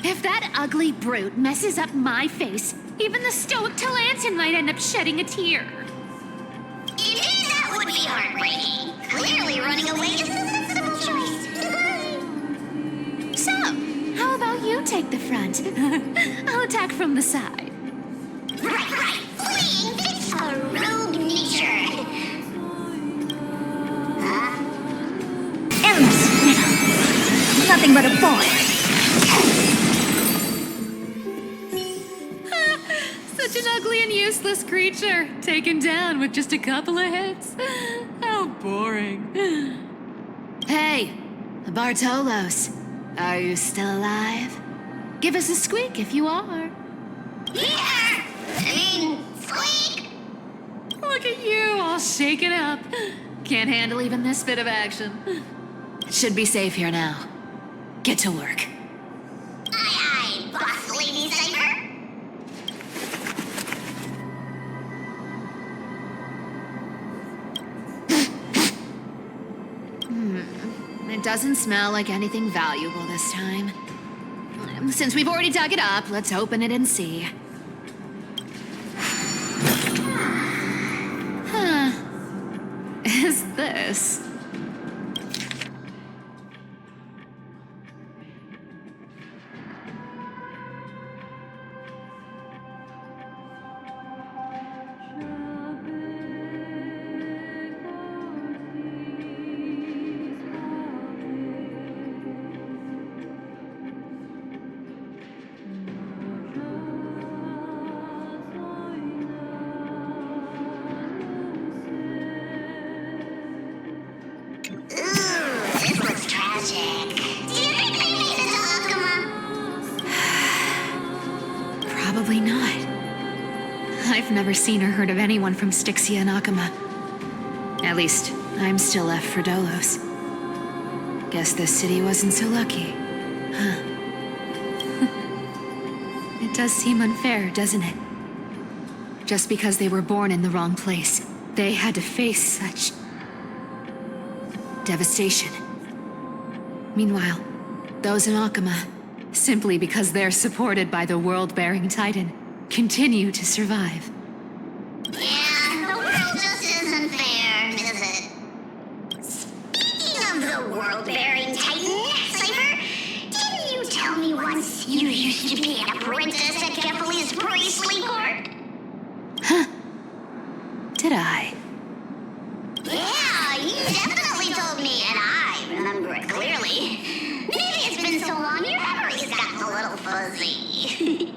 If that ugly brute messes up my face, even the stoic Talantin might end up shedding a tear. Indeed, that would be heartbreaking. Clearly running away is the sensible choice. So, how about you take the front? I'll attack from the side. Right. Fleeing fits a rogue nature. Huh? Endless widow. Nothing but a boy. Such an ugly and useless creature, taken down with just a couple of hits. How boring. Hey, Bartolos, are you still alive? Give us a squeak if you are. Yeah! Squeak! Look at you, all shaken up. Can't handle even this bit of action. Should be safe here now. Get to work. Aye, boss lady Cipher. It doesn't smell like anything valuable this time. Since we've already dug it up, let's open it and see. is this? This looks tragic. Do you think they made it to Akuma? Probably not. I've never seen or heard of anyone from Styxia and Akuma. At least, I'm still left for Dolos. Guess this city wasn't so lucky. Huh. It does seem unfair, doesn't it? Just because they were born in the wrong place, they had to face such devastation. Meanwhile, those in Akuma, simply because they're supported by the world-bearing Titan, continue to survive. Yeah, the world just isn't fair, is it? Speaking of the world-bearing Titan, Cipher, didn't you tell me once you used to be an apprentice at Kephal's priestly court? Huh. Did I? Yeah, you definitely told me, and I remember it clearly. Maybe it's been so long your memory's gotten a little fuzzy.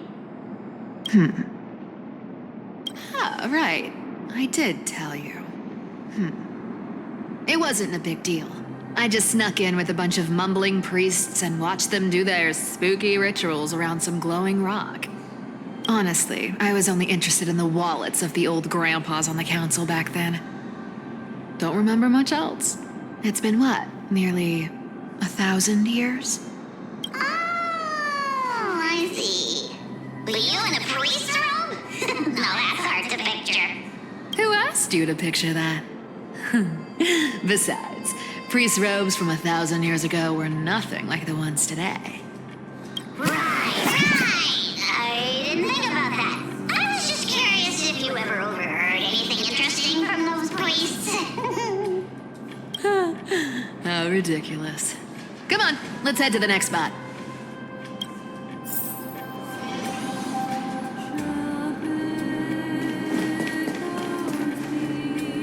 Ah, right. I did tell you. It wasn't a big deal. I just snuck in with a bunch of mumbling priests and watched them do their spooky rituals around some glowing rock. Honestly, I was only interested in the wallets of the old grandpas on the council back then. Don't remember much else. It's been what, nearly 1,000 years? Oh, I see. Were you in a priest robe? No, that's hard to picture. Who asked you to picture that? Besides, priest robes from 1,000 years ago were nothing like the ones today. Right. I didn't think about that. I was just curious if you ever overheard anything interesting from those priests. How ridiculous. Come on, let's head to the next spot.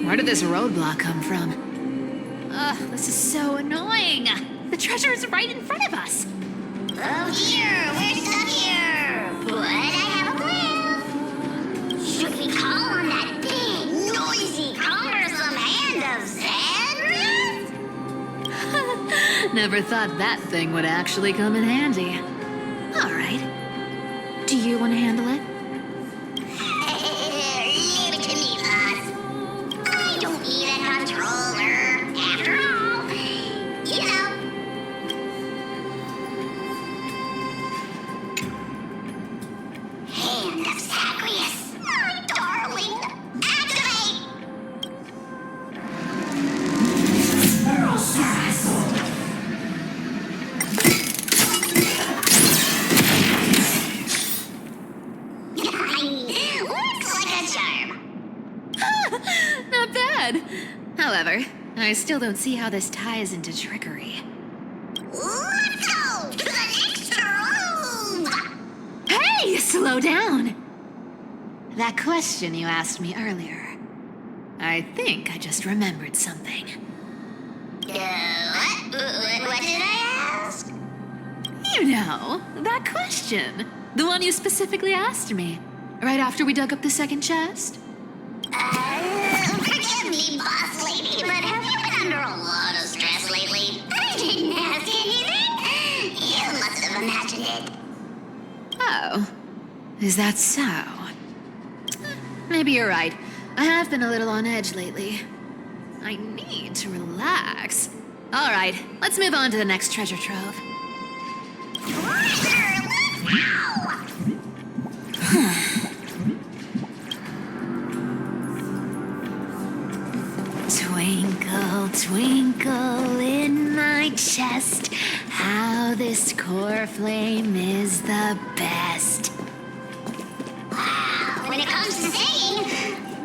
Where did this roadblock come from? Ugh, this is so annoying. The treasure is right in front of us. Oh dear, we're stuck here. But I have a plan. Should we call on that big, noisy, cumbersome hand of Sandra? Never thought that thing would actually come in handy. All right. Do you want to handle it? Leave it to me, boss. I don't need a controller. After all, you know. Hand of Zagreus, my darling. Activate! Looks like a charm. Not bad. However, I still don't see how this ties into trickery. Let's go to the next room. Hey, slow down! That question you asked me earlier. I think I just remembered something. What did I ask? You know, that question. The one you specifically asked me. Right after we dug up the second chest. Forgive me, boss lady, but have you been under a lot of stress lately? I didn't ask anything. You must have imagined it. Oh, is that so? Maybe you're right. I have been a little on edge lately. I need to relax. All right, let's move on to the next treasure trove. Treasure, let's go! Twinkle, twinkle in my chest, how this core flame is the best. Wow, when it comes to singing,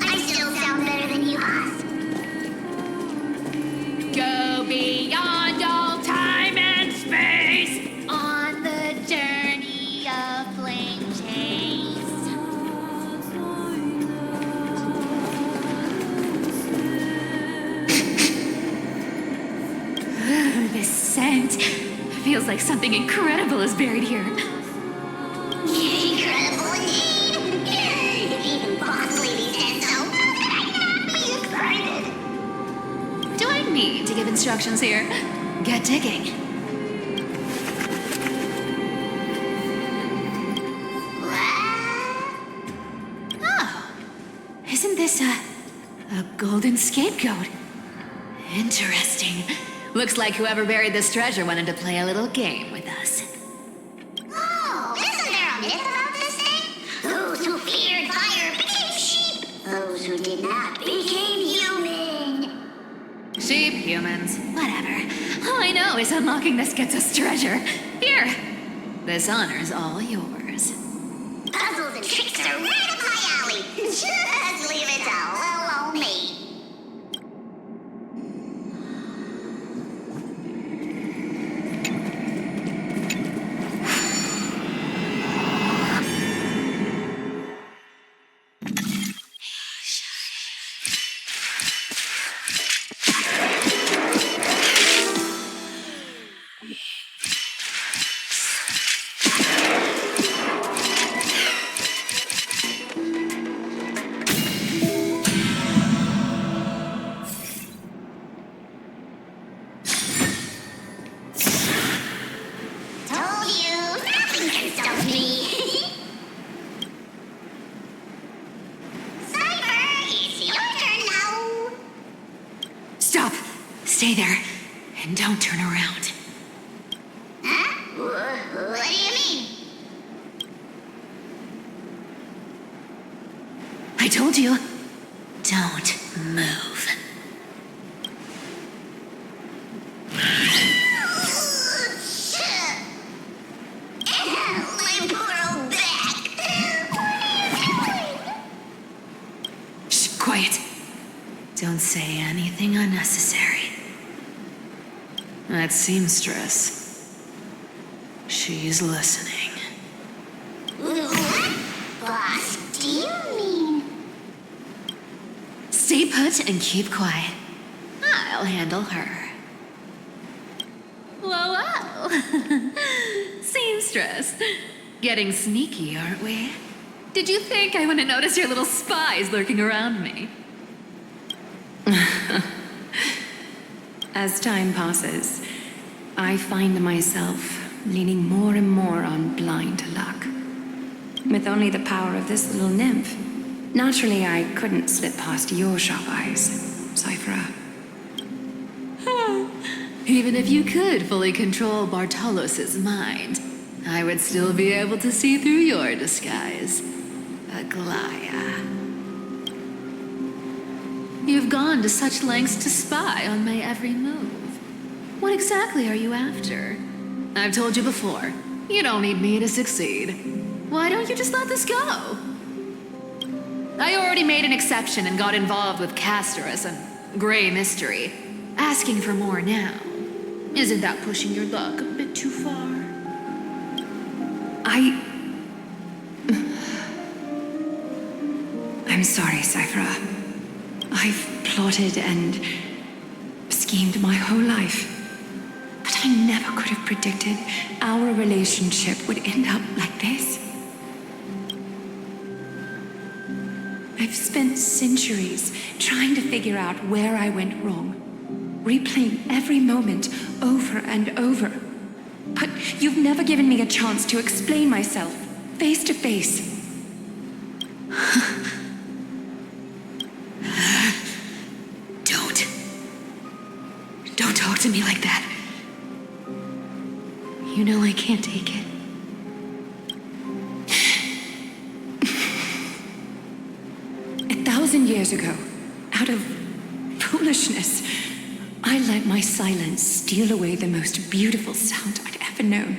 I still sound better than you, boss. scent. Feels like something incredible is buried here. Incredible indeed. Even Boss Lady said so. How could I not be excited? Do I need to give instructions here? Get digging. Oh, isn't this a golden scapegoat? Interesting. Looks like whoever buried this treasure wanted to play a little game with us. Oh, isn't there a myth about this thing? Those who feared fire became sheep. Those who did not became human. Sheep, humans, whatever. All I know is unlocking this gets us treasure. Here, this honor's all yours. Puzzles and tricks are right up my alley. Just leave it to little old me. Told you, nothing can stop me. Cipher, it's your turn now. Stop! Stay there, and don't turn around. Huh? What do you mean? I told you, don't move. My poor old back. What are you doing? Shh, quiet. Don't say anything unnecessary. That seamstress. She's listening. What? Boss, do you mean? Stay put and keep quiet. I'll handle her. Whoa, whoa. Seamstress. Getting sneaky, aren't we? Did you think I wouldn't notice your little spies lurking around me? As time passes, I find myself leaning more and more on blind luck. With only the power of this little nymph, naturally I couldn't slip past your sharp eyes, Cipher. Even if you could fully control Bartolos's mind, I would still be able to see through your disguise. Aglaea. You've gone to such lengths to spy on my every move. What exactly are you after? I've told you before, you don't need me to succeed. Why don't you just let this go? I already made an exception and got involved with Castor as a gray mystery. Asking for more now. Isn't that pushing your luck a bit too far? I'm sorry, Cipher. I've plotted and schemed my whole life. But I never could have predicted our relationship would end up like this. I've spent centuries trying to figure out where I went wrong, replaying every moment over and over. But you've never given me a chance to explain myself face to face. Don't talk to me like that. You know I can't take it. 1,000 years ago, out of foolishness, I let my silence steal away the most beautiful sound I'd ever known.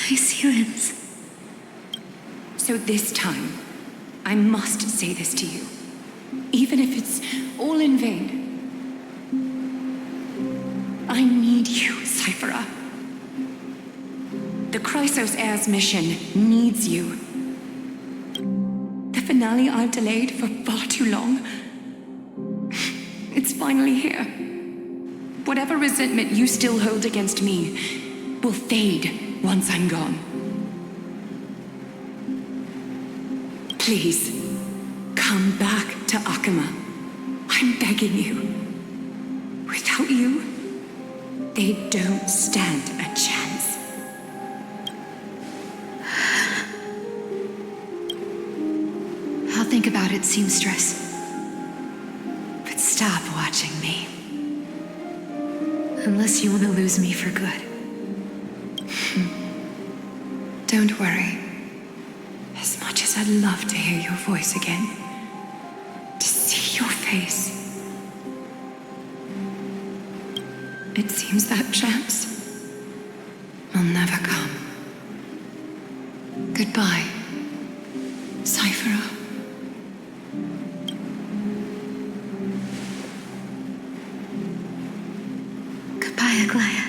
My silence. So this time, I must say this to you, even if it's all in vain. I need you, Cipher. The Chrysos Heir's mission needs you. The finale I've delayed for far too long. It's finally here. Whatever resentment you still hold against me will fade once I'm gone. Please, come back to Akama. I'm begging you. Without you, they don't stand a chance. I'll think about it, seamstress. But stop watching me. Unless you want to lose me for good. Don't worry. As much as I'd love to hear your voice again, to see your face, it seems that chance will never come. Goodbye, Cipher. Goodbye, Aglaea.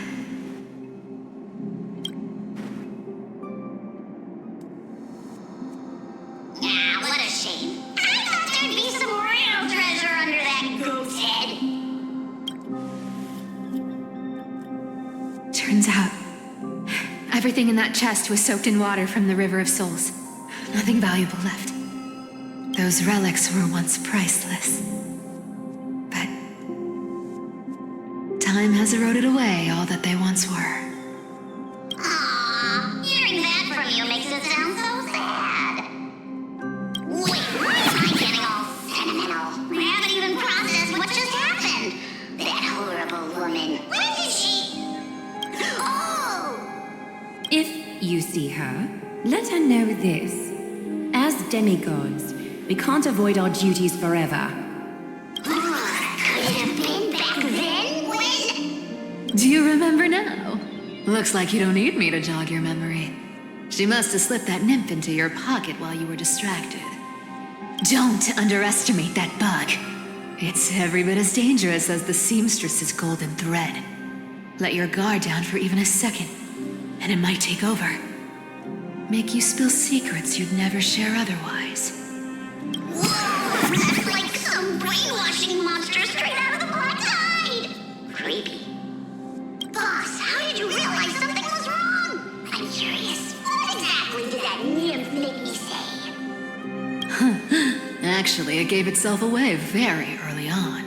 Ah, what a shame. I thought there'd be some real treasure under that goat's head. Turns out, everything in that chest was soaked in water from the River of Souls. Nothing valuable left. Those relics were once priceless. But time has eroded away all that they once were. Aww, hearing that from you makes it sound so sad. Wait, why am I getting all sentimental? I haven't even processed what just happened. That horrible woman. When did she... Oh! If you see her, let her know this. As demigods, we can't avoid our duties forever. Could it have been back then when... Do you remember now? Looks like you don't need me to jog your memory. She must have slipped that nymph into your pocket while you were distracted. Don't underestimate that bug. It's every bit as dangerous as the seamstress's golden thread. Let your guard down for even a second, and it might take over. Make you spill secrets you'd never share otherwise. Whoa, that's like some brainwashing monster straight out of the Black Tide. Creepy. Boss, how did you realize something was wrong? I'm curious. What exactly did that nymph make me say? Actually, it gave itself away very early on.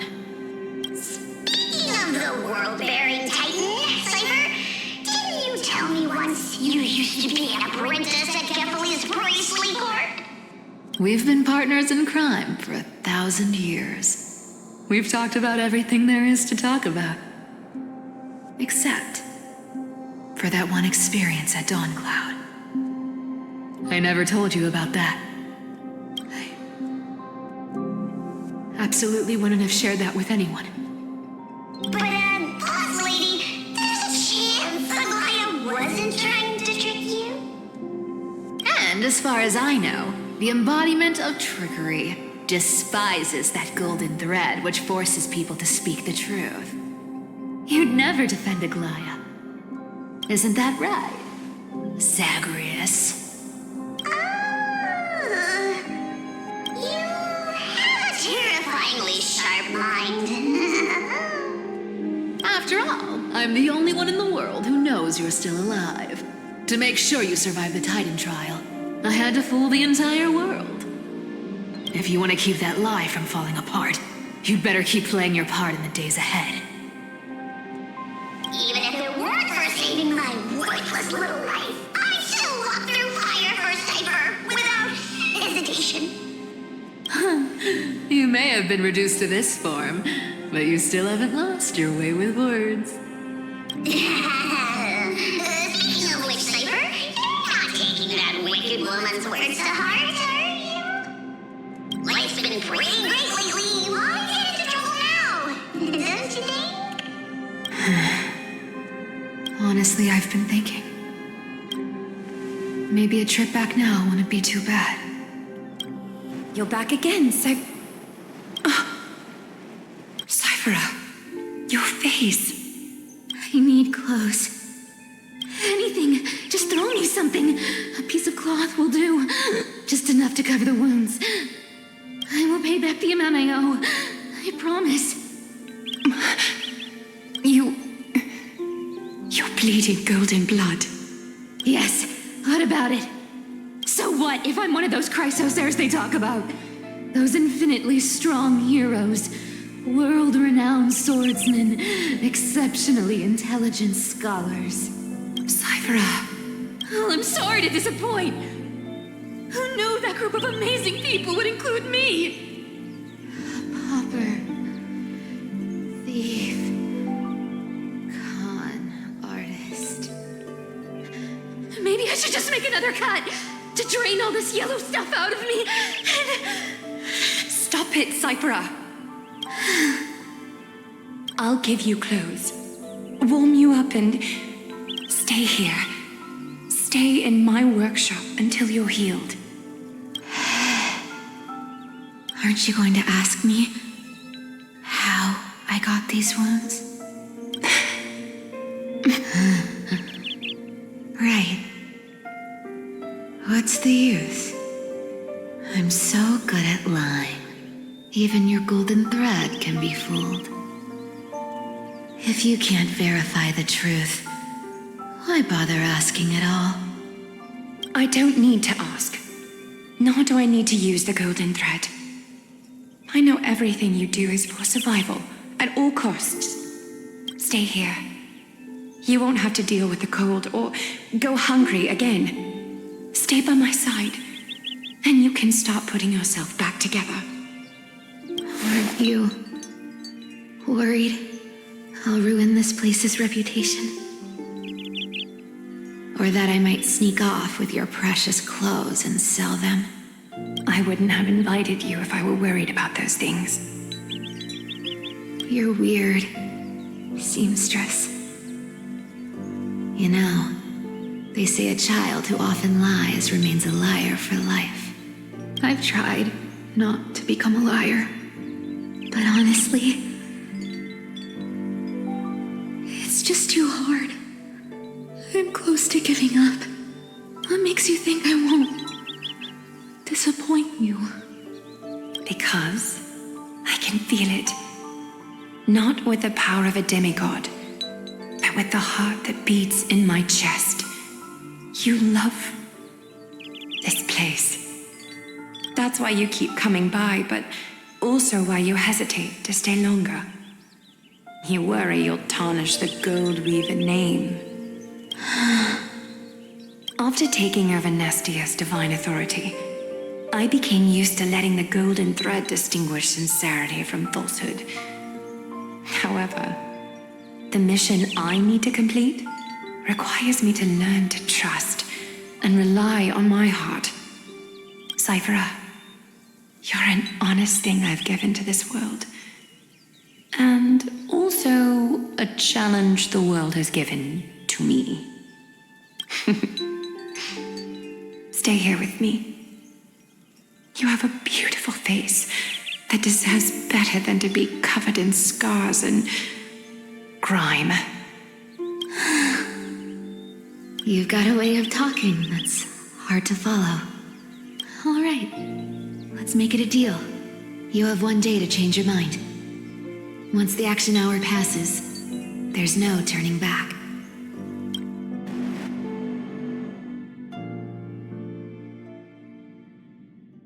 Speaking of the world-bearing titan, Cipher, didn't you tell me once you used to be an apprentice at Kefali's priestly court? We've been partners in crime for 1,000 years. We've talked about everything there is to talk about. Except for that one experience at Dawncloud. I never told you about that. I absolutely wouldn't have shared that with anyone. But, boss lady, there's a chance Aglaea wasn't trying to trick you? And as far as I know, the embodiment of trickery despises that golden thread which forces people to speak the truth. You'd never defend Aglaea. Isn't that right, Zagreus? You have a terrifyingly sharp mind. After all, I'm the only one in the world who knows you're still alive. To make sure you survive the Titan trial, I had to fool the entire world. If you want to keep that lie from falling apart, you'd better keep playing your part in the days ahead. Even if it weren't for saving my worthless little life, I'd still walk through fire for Cipher without hesitation. You may have been reduced to this form, but you still haven't lost your way with words. Speaking of which, Cipher, you're not taking that wicked woman's words to heart, are you? Life's been pretty great lately. Why get into trouble now? Don't you think? Honestly, I've been thinking. Maybe a trip back now wouldn't be too bad. You're back again, Cyphera, your face. I need clothes. Anything. Just throw me something. A piece of cloth will do. Just enough to cover the wounds. I will pay back the amount I owe. I promise. bleeding golden blood. Yes, what about it? So what if I'm one of those Chrysosairs they talk about? Those infinitely strong heroes, world-renowned swordsmen, exceptionally intelligent scholars. Cyphera. Oh, I'm sorry to disappoint. Who knew that group of amazing people would include me? Pauper, thief, con artist. Maybe I should just make another cut to drain all this yellow stuff out of me and... Stop it, Cyphera. I'll give you clothes, warm you up, and stay here. Stay in my workshop until you're healed. Aren't you going to ask me how I got these wounds? Right. What's the use? I'm so good at lying. Even your golden thread can be fooled. If you can't verify the truth, why bother asking at all? I don't need to ask. Nor do I need to use the golden thread. I know everything you do is for survival, at all costs. Stay here. You won't have to deal with the cold or go hungry again. Stay by my side, and you can start putting yourself back together. Aren't you worried I'll ruin this place's reputation? Or that I might sneak off with your precious clothes and sell them? I wouldn't have invited you if I were worried about those things. You're weird, seamstress. You know, they say a child who often lies remains a liar for life. I've tried not to become a liar, but honestly, it's just too hard. I'm close to giving up. What makes you think I won't disappoint you? Because I can feel it. Not with the power of a demigod, but with the heart that beats in my chest. You love this place. That's why you keep coming by, but also why you hesitate to stay longer. You worry you'll tarnish the Gold Weaver name. After taking over Nestia's divine authority, I became used to letting the golden thread distinguish sincerity from falsehood. However, the mission I need to complete requires me to learn to trust and rely on my heart. Cyphera, you're an honest thing I've given to this world. And also a challenge the world has given to me. Stay here with me. You have a beautiful face that deserves better than to be covered in scars and grime. You've got a way of talking that's hard to follow. All right, let's make it a deal. You have 1 day to change your mind. Once the action hour passes, there's no turning back.